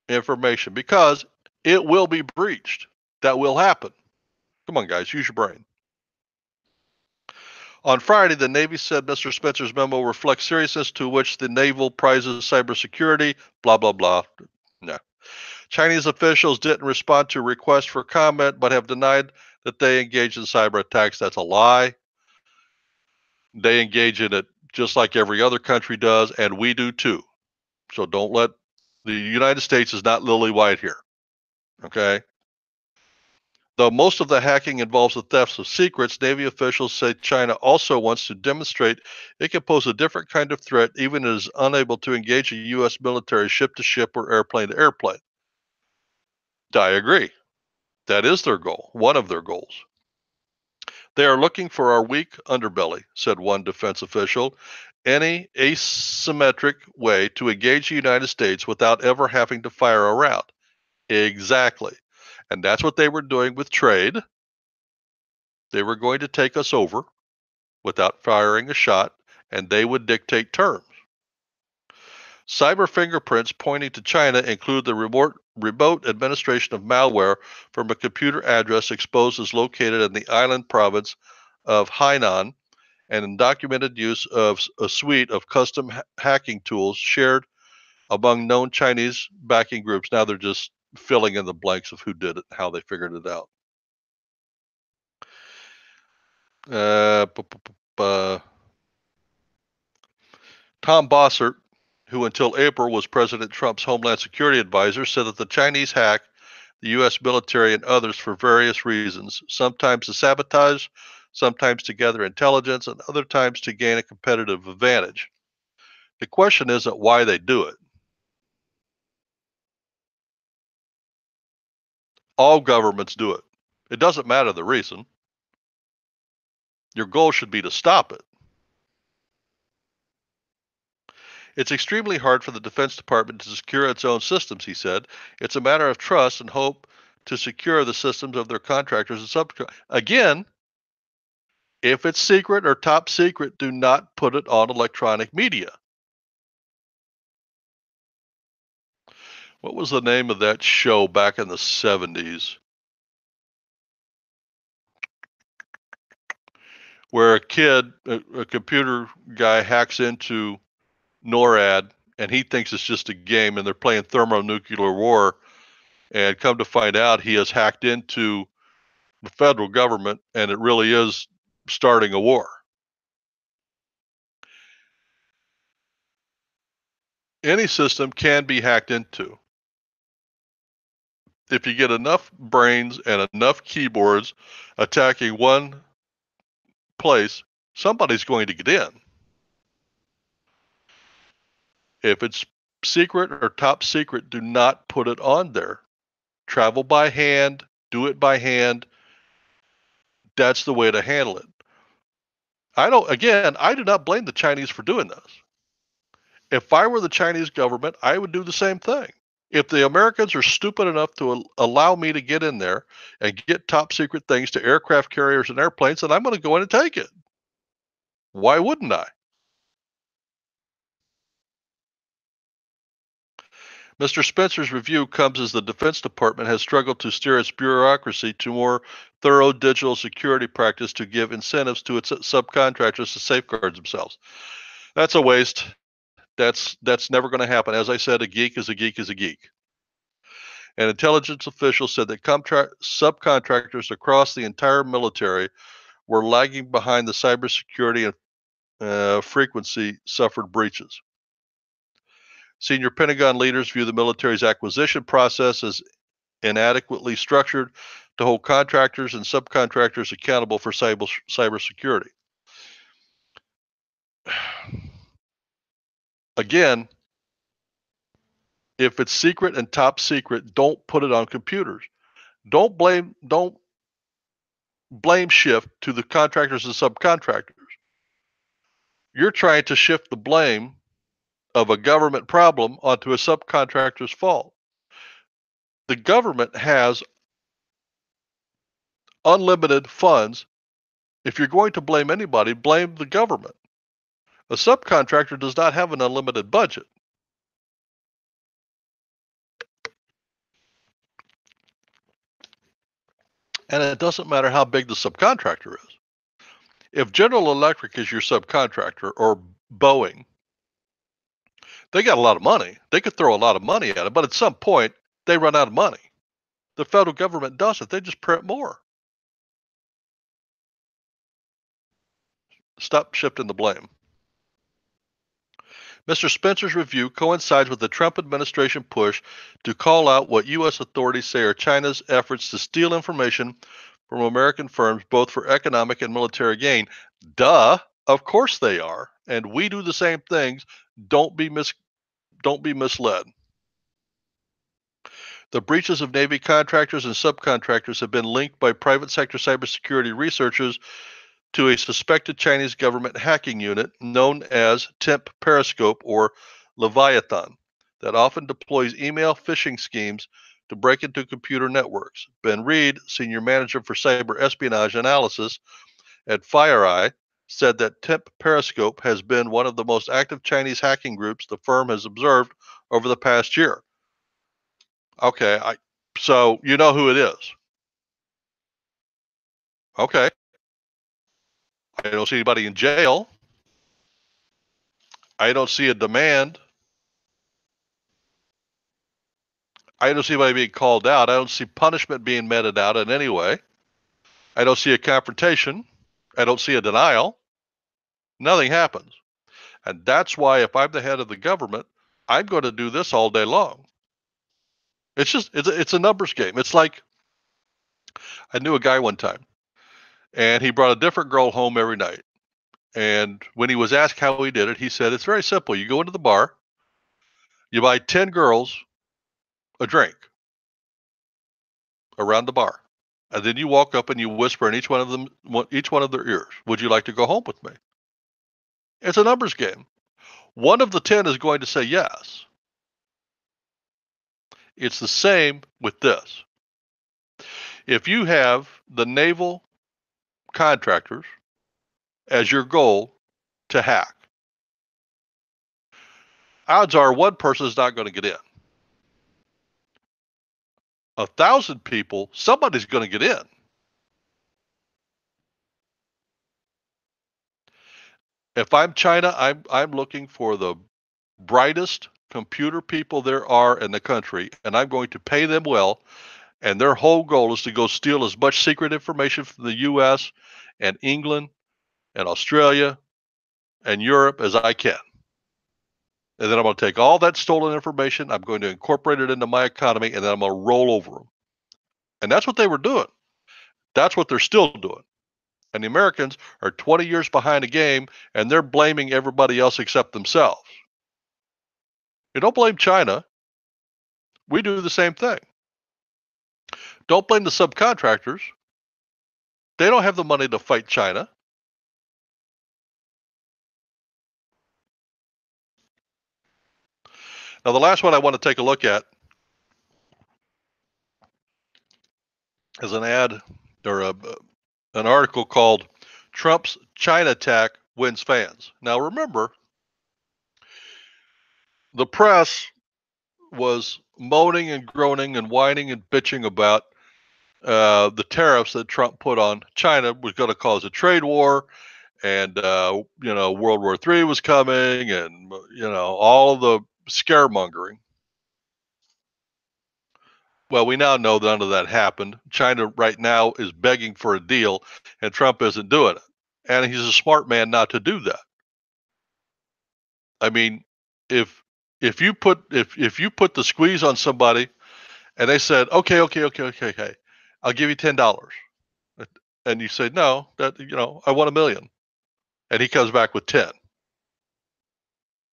information because it will be breached. That will happen. Come on, guys, use your brain. On Friday, the Navy said Mr. Spencer's memo reflects seriousness to which the naval prizes cybersecurity, blah, blah, blah. No. Chinese officials didn't respond to requests for comment, but have denied that they engaged in cyber attacks. That's a lie. They engage in it just like every other country does, and we do too. So don't let the United States is not lily white here. Okay. Though most of the hacking involves the thefts of secrets, Navy officials say China also wants to demonstrate it can pose a different kind of threat, even as unable to engage a U.S. military ship to ship or airplane to airplane. I agree. That is their goal, one of their goals. They are looking for our weak underbelly, said one defense official. Any asymmetric way to engage the United States without ever having to fire a round. Exactly. And that's what they were doing with trade. They were going to take us over without firing a shot, and they would dictate terms. Cyber fingerprints pointing to China include the remote administration of malware from a computer address exposed as located in the island province of Hainan, and undocumented use of a suite of custom hacking tools shared among known Chinese backing groups. Now they're just filling in the blanks of who did it, how they figured it out. Tom Bossert, who until April was President Trump's Homeland Security advisor, said that the Chinese hack the U.S. military and others for various reasons, sometimes to sabotage, sometimes to gather intelligence, and other times to gain a competitive advantage. The question isn't why they do it. All governments do it. It doesn't matter the reason. Your goal should be to stop it. It's extremely hard for the Defense Department to secure its own systems, he said. It's a matter of trust and hope to secure the systems of their contractors and subcontractors. Again, if it's secret or top secret, do not put it on electronic media. What was the name of that show back in the 70s? Where a kid, a computer guy hacks into NORAD and he thinks it's just a game and they're playing thermonuclear war, and come to find out he has hacked into the federal government and it really is starting a war. Any system can be hacked into. If you get enough brains and enough keyboards attacking one place, somebody's going to get in. If it's secret or top secret, do not put it on there. Travel by hand, do it by hand. That's the way to handle it. I do not blame the Chinese for doing this. If I were the Chinese government, I would do the same thing. If the Americans are stupid enough to allow me to get in there and get top secret things to aircraft carriers and airplanes, then I'm going to go in and take it. Why wouldn't I? Mr. Spencer's review comes as the Defense Department has struggled to steer its bureaucracy to more thorough digital security practice to give incentives to its subcontractors to safeguard themselves. That's a waste. That's never going to happen. As I said, a geek is a geek is a geek. An intelligence official said that subcontractors across the entire military were lagging behind the cybersecurity and frequency suffered breaches. Senior Pentagon leaders view the military's acquisition process as inadequately structured to hold contractors and subcontractors accountable for cybersecurity. Again, If it's secret and top secret, don't put it on computers. Don't blame shift to the contractors and subcontractors. You're trying to shift the blame of a government problem onto a subcontractor's fault. The government has unlimited funds. If you're going to blame anybody, blame the government. A subcontractor does not have an unlimited budget. And it doesn't matter how big the subcontractor is. If General Electric is your subcontractor or Boeing, they got a lot of money. They could throw a lot of money at it, but at some point they run out of money. The federal government doesn't. They just print more. Stop shifting the blame. Mr. Spencer's review coincides with the Trump administration push to call out what U.S. authorities say are China's efforts to steal information from American firms, both for economic and military gain. Duh, of course they are, and we do the same things. Don't be misled. The breaches of Navy contractors and subcontractors have been linked by private sector cybersecurity researchers to a suspected Chinese government hacking unit known as Temp Periscope or Leviathan that often deploys email phishing schemes to break into computer networks. Ben Reed, senior manager for cyber espionage analysis at FireEye, said that Temp Periscope has been one of the most active Chinese hacking groups the firm has observed over the past year. Okay, so you know who it is. Okay. I don't see anybody in jail. I don't see a demand. I don't see anybody being called out. I don't see punishment being meted out in any way. I don't see a confrontation. I don't see a denial. Nothing happens. And that's why if I'm the head of the government, I'm going to do this all day long. It's a numbers game. It's like I knew a guy one time, and he brought a different girl home every night. And when he was asked how he did it, he said, it's very simple. You go into the bar, you buy 10 girls a drink around the bar. And then you walk up and you whisper in each one of their ears, would you like to go home with me? It's a numbers game. One of the 10 is going to say yes. It's the same with this. If you have the naval contractors as your goal to hack, odds are one person is not going to get in. 1,000 people, somebody's going to get in. If I'm China, I'm looking for the brightest computer people there are in the country, and I'm going to pay them well. And their whole goal is to go steal as much secret information from the U.S. and England and Australia and Europe as I can. And then I'm going to take all that stolen information, I'm going to incorporate it into my economy, and then I'm going to roll over them. And that's what they were doing. That's what they're still doing. And the Americans are 20 years behind the game, and they're blaming everybody else except themselves. You don't blame China. We do the same thing. Don't blame the subcontractors. They don't have the money to fight China. Now, the last one I want to take a look at is an ad or an article called Trump's China Attack Wins Fans. Now, remember, the press was moaning and groaning and whining and bitching about the tariffs that Trump put on China was going to cause a trade war, and World War III was coming, and all the scaremongering. Well, we now know none of that happened. China right now is begging for a deal, and Trump isn't doing it. And he's a smart man not to do that. I mean, if you put the squeeze on somebody, and they said, okay, I'll give you $10, and you say no, that I want $1 million, and he comes back with 10.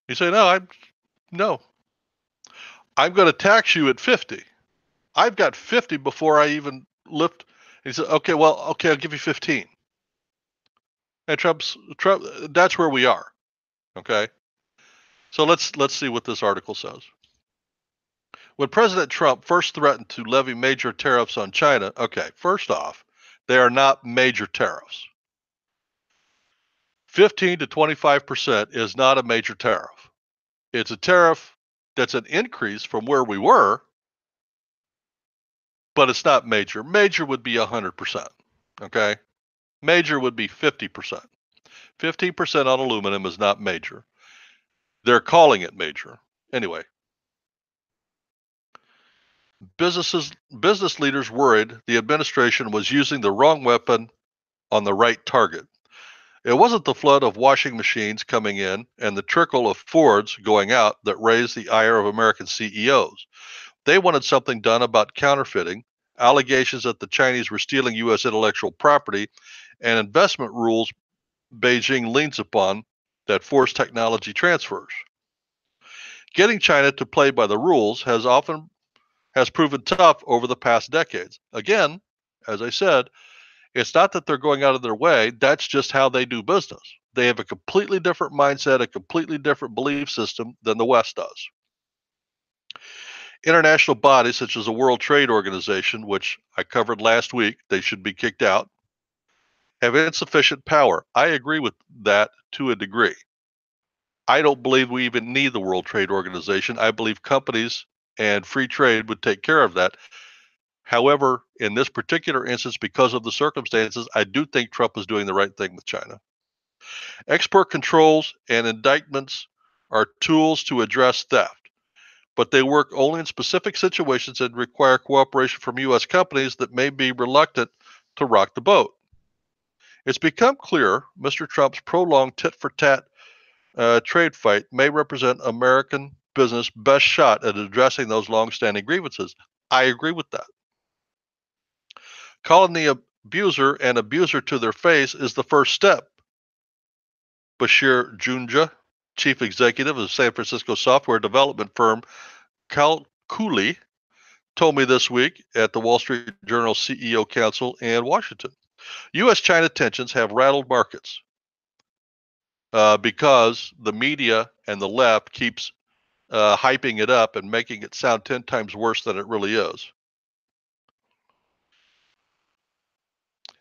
You say no. I'm going to tax you at 50. I've got 50 before I even lift. He said, okay, well, okay, I'll give you 15. And Trump, that's where we are. Okay. So let's see what this article says. When President Trump first threatened to levy major tariffs on China, okay, first off, they are not major tariffs. 15 to 25% is not a major tariff. It's a tariff that's an increase from where we were, but it's not major. Major would be 100%. Okay. Major would be 50%. 15% on aluminum is not major. They're calling it major. Anyway, business leaders worried the administration was using the wrong weapon on the right target. It wasn't the flood of washing machines coming in and the trickle of Fords going out that raised the ire of American CEOs. They wanted something done about counterfeiting, allegations that the Chinese were stealing U.S. intellectual property, and investment rules Beijing leans upon that force technology transfers. Getting China to play by the rules has proven tough over the past decades. Again, as I said, it's not that they're going out of their way, that's just how they do business. They have a completely different mindset, a completely different belief system than the West does. International bodies such as the World Trade Organization, which I covered last week, they should be kicked out, have insufficient power. I agree with that to a degree. I don't believe we even need the World Trade Organization. I believe companies and free trade would take care of that. However, in this particular instance, because of the circumstances, I do think Trump is doing the right thing with China. Export controls and indictments are tools to address theft, but they work only in specific situations and require cooperation from U.S. companies that may be reluctant to rock the boat. It's become clear Mr. Trump's prolonged tit-for-tat trade fight may represent American business' best shot at addressing those long-standing grievances. I agree with that. Calling the abuser an abuser to their face is the first step. Bashir Junja, chief executive of San Francisco software development firm Calculi, told me this week at the Wall Street Journal CEO Council in Washington. U.S.-China tensions have rattled markets because the media and the left keeps hyping it up and making it sound 10 times worse than it really is.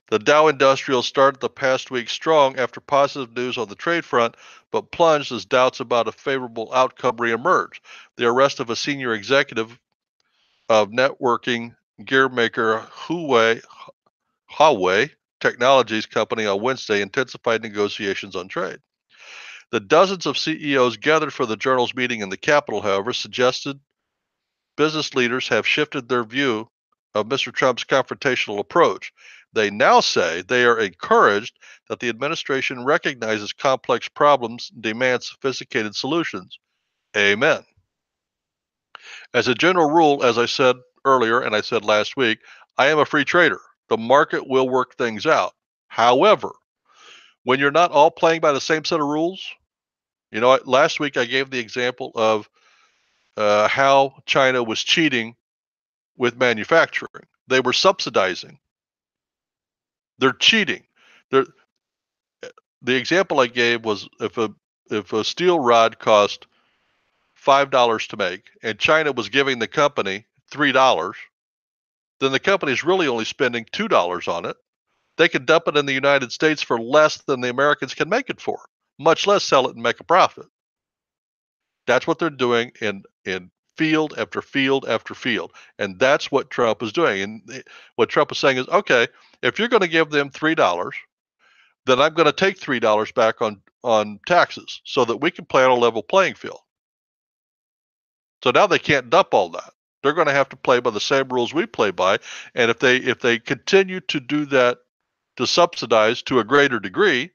The Dow Industrial started the past week strong after positive news on the trade front, but plunged as doubts about a favorable outcome reemerged. The arrest of a senior executive of networking gear maker Huawei Technologies company on Wednesday intensified negotiations on trade. The dozens of CEOs gathered for the Journal's meeting in the Capitol, however, suggested business leaders have shifted their view of Mr. Trump's confrontational approach. They now say they are encouraged that the administration recognizes complex problems and demands sophisticated solutions. Amen. As a general rule, as I said earlier and I said last week, I am a free trader. The market will work things out. However, when you're not all playing by the same set of rules, last week I gave the example of how China was cheating with manufacturing. They were subsidizing. They're cheating. They're, the example I gave was if a steel rod cost $5 to make and China was giving the company $3, then the company is really only spending $2 on it. They could dump it in the United States for less than the Americans can make it for, much less sell it and make a profit. That's what they're doing in field after field after field. And that's what Trump is doing. And what Trump is saying is, okay, if you're going to give them $3, then I'm going to take $3 back on taxes so that we can play on a level playing field. So now they can't dump all that. They're going to have to play by the same rules we play by. And if they continue to do that, to subsidize to a greater degree,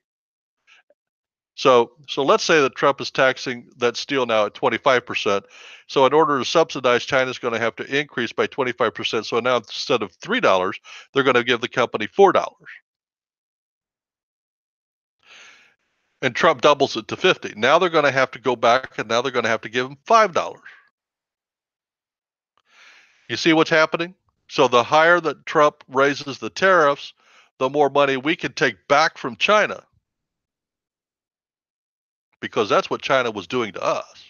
so let's say that Trump is taxing that steel now at 25%. So in order to subsidize, China's going to have to increase by 25%. So now instead of $3, they're going to give the company $4. And Trump doubles it to 50. Now they're going to have to go back and now they're going to have to give him $5. You see what's happening? So the higher that Trump raises the tariffs, the more money we can take back from China, because that's what China was doing to us.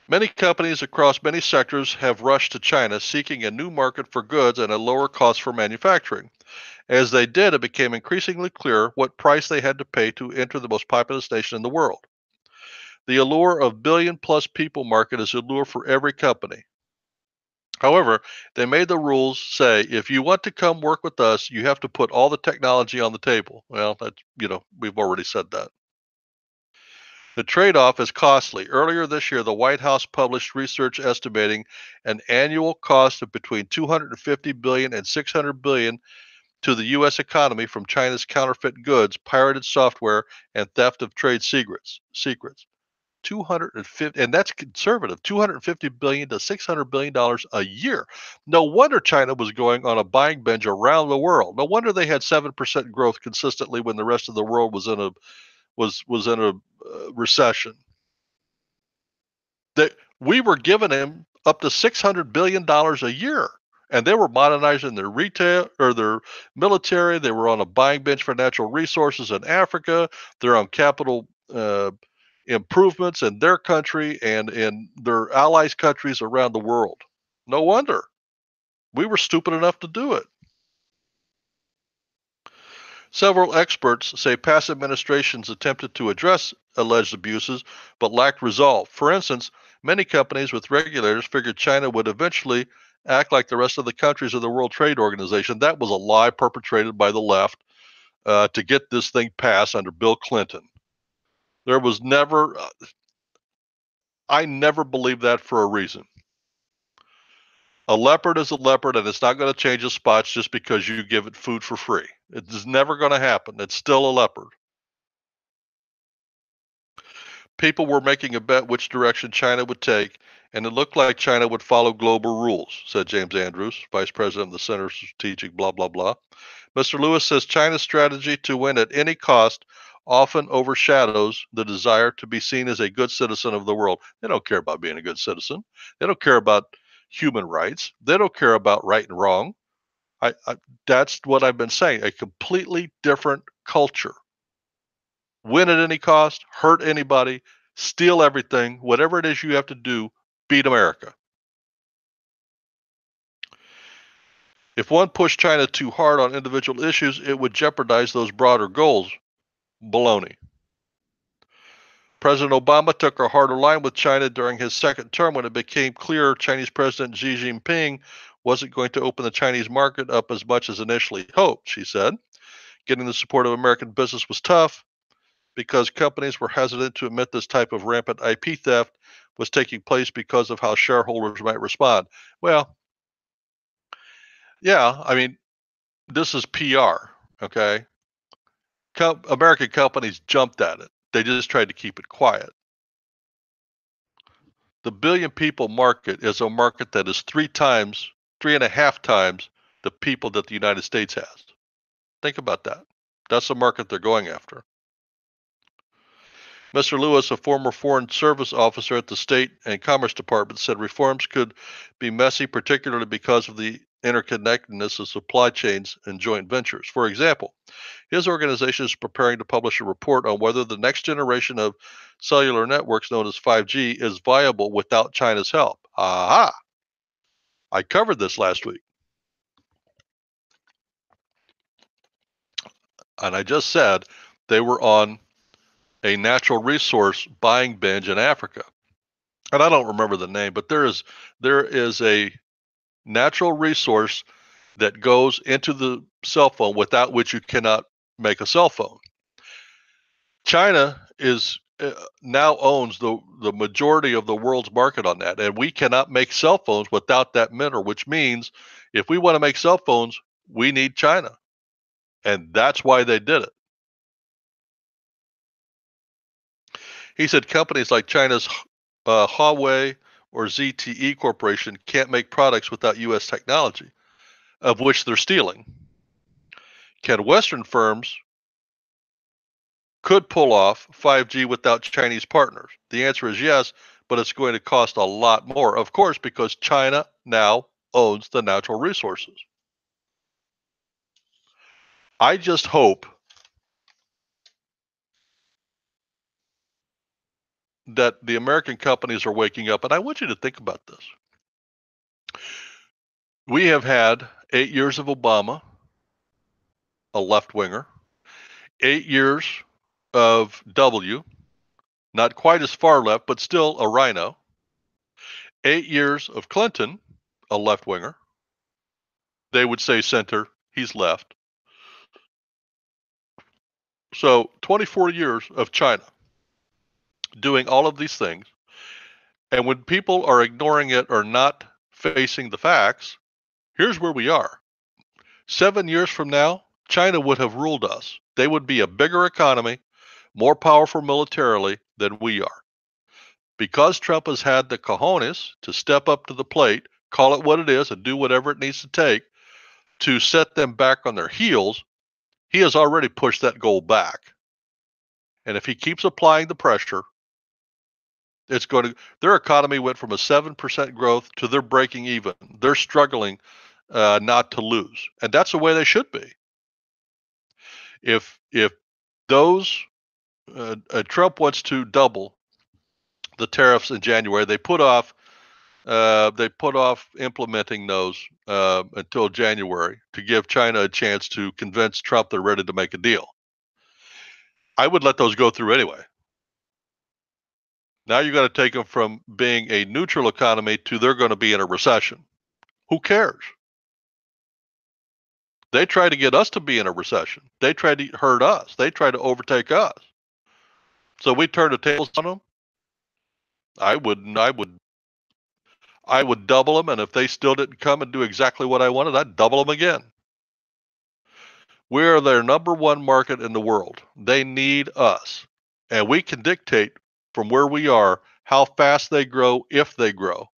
Many companies across many sectors have rushed to China seeking a new market for goods and a lower cost for manufacturing. As they did, it became increasingly clear what price they had to pay to enter the most populous nation in the world. The allure of billion-plus people market is a lure for every company. However, they made the rules say if you want to come work with us, you have to put all the technology on the table. Well, we've already said that. The trade-off is costly. Earlier this year, the White House published research estimating an annual cost of between 250 billion and 600 billion to the US economy from China's counterfeit goods, pirated software, and theft of trade secrets. 250, and that's conservative, 250 billion to 600 billion dollars a year. No wonder China was going on a buying binge around the world. No wonder they had 7% growth consistently when the rest of the world was in a recession. That we were giving them up to $600 billion a year. And they were modernizing their retail or their military. They were on a buying bench for natural resources in Africa. They're on capital improvements in their country and in their allies' countries around the world. No wonder. We were stupid enough to do it. Several experts say past administrations attempted to address alleged abuses but lacked resolve. For instance, many companies with regulators figured China would eventually act like the rest of the countries of the World Trade Organization. That was a lie perpetrated by the left to get this thing passed under Bill Clinton. There was never, I never believed that for a reason. A leopard is a leopard, and it's not going to change its spots just because you give it food for free. It's never going to happen. It's still a leopard. People were making a bet which direction China would take, and it looked like China would follow global rules, said James Andrews, vice president of the Center for Strategic blah, blah, blah. Mr. Lewis says China's strategy to win at any cost often overshadows the desire to be seen as a good citizen of the world. They don't care about being a good citizen. They don't care about human rights. They don't care about right and wrong. That's what I've been saying, a completely different culture. Win at any cost, hurt anybody, steal everything, whatever it is you have to do, beat America. If one pushed China too hard on individual issues, it would jeopardize those broader goals. Baloney. President Obama took a harder line with China during his second term when it became clear Chinese President Xi Jinping wasn't going to open the Chinese market up as much as initially hoped, she said. Getting the support of American business was tough because companies were hesitant to admit this type of rampant IP theft was taking place because of how shareholders might respond. Well, yeah, I mean, this is PR, okay? American companies jumped at it. They just tried to keep it quiet. The billion people market is a market that is 3.5 times the people that the United States has. Think about that. That's the market they're going after. Mr. Lewis, a former Foreign Service officer at the State and Commerce Department, said reforms could be messy, particularly because of the interconnectedness of supply chains and joint ventures. For example, his organization is preparing to publish a report on whether the next generation of cellular networks, known as 5G, is viable without China's help. Aha! I covered this last week. And I just said they were on a natural resource buying binge in Africa. And I don't remember the name, but there is a natural resource that goes into the cell phone without which you cannot make a cell phone. China is now owns the majority of the world's market on that, and we cannot make cell phones without that mineral, which means if we want to make cell phones, we need China, and that's why they did it. He said companies like China's Huawei or ZTE Corporation can't make products without U.S. technology, of which they're stealing. Can Western firms could pull off 5G without Chinese partners? The answer is yes, but it's going to cost a lot more, of course, because China now owns the natural resources. I just hope that the American companies are waking up, and I want you to think about this. We have had 8 years of Obama, a left-winger, 8 years of W, not quite as far left, but still a rhino, 8 years of Clinton, a left-winger. They would say center, he's left. So 24 years of China doing all of these things. And when people are ignoring it or not facing the facts, here's where we are. 7 years from now, China would have ruled us. They would be a bigger economy, more powerful militarily than we are. Because Trump has had the cojones to step up to the plate, call it what it is, and do whatever it needs to take to set them back on their heels, he has already pushed that goal back. And if he keeps applying the pressure, it's going to, their economy went from a 7% growth to they're breaking even. They're struggling not to lose. And that's the way they should be. If those, Trump wants to double the tariffs in January, they put off implementing those until January to give China a chance to convince Trump they're ready to make a deal. I would let those go through anyway. Now you're going to take them from being a neutral economy to they're going to be in a recession. Who cares? They try to get us to be in a recession. They try to hurt us. They try to overtake us. So we turn the tables on them. I would double them, and if they still didn't come and do exactly what I wanted, I'd double them again. We're their number one market in the world. They need us, and we can dictate from where we are how fast they grow, if they grow.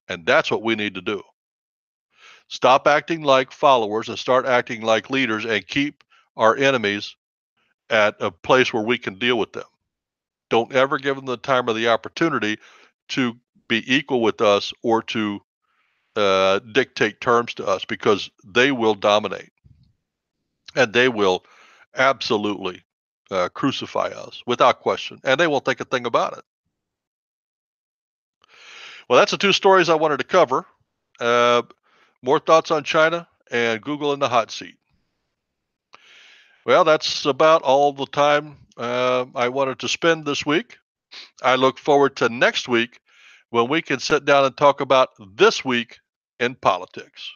And that's what we need to do. Stop acting like followers and start acting like leaders, and keep our enemies at a place where we can deal with them. Don't ever give them the time or the opportunity to be equal with us or to dictate terms to us, because they will dominate and they will absolutely crucify us without question, and they won't think a thing about it. Well, that's the two stories I wanted to cover. More thoughts on China and Google in the hot seat. Well, that's about all the time I wanted to spend this week. I look forward to next week when we can sit down and talk about this week in politics.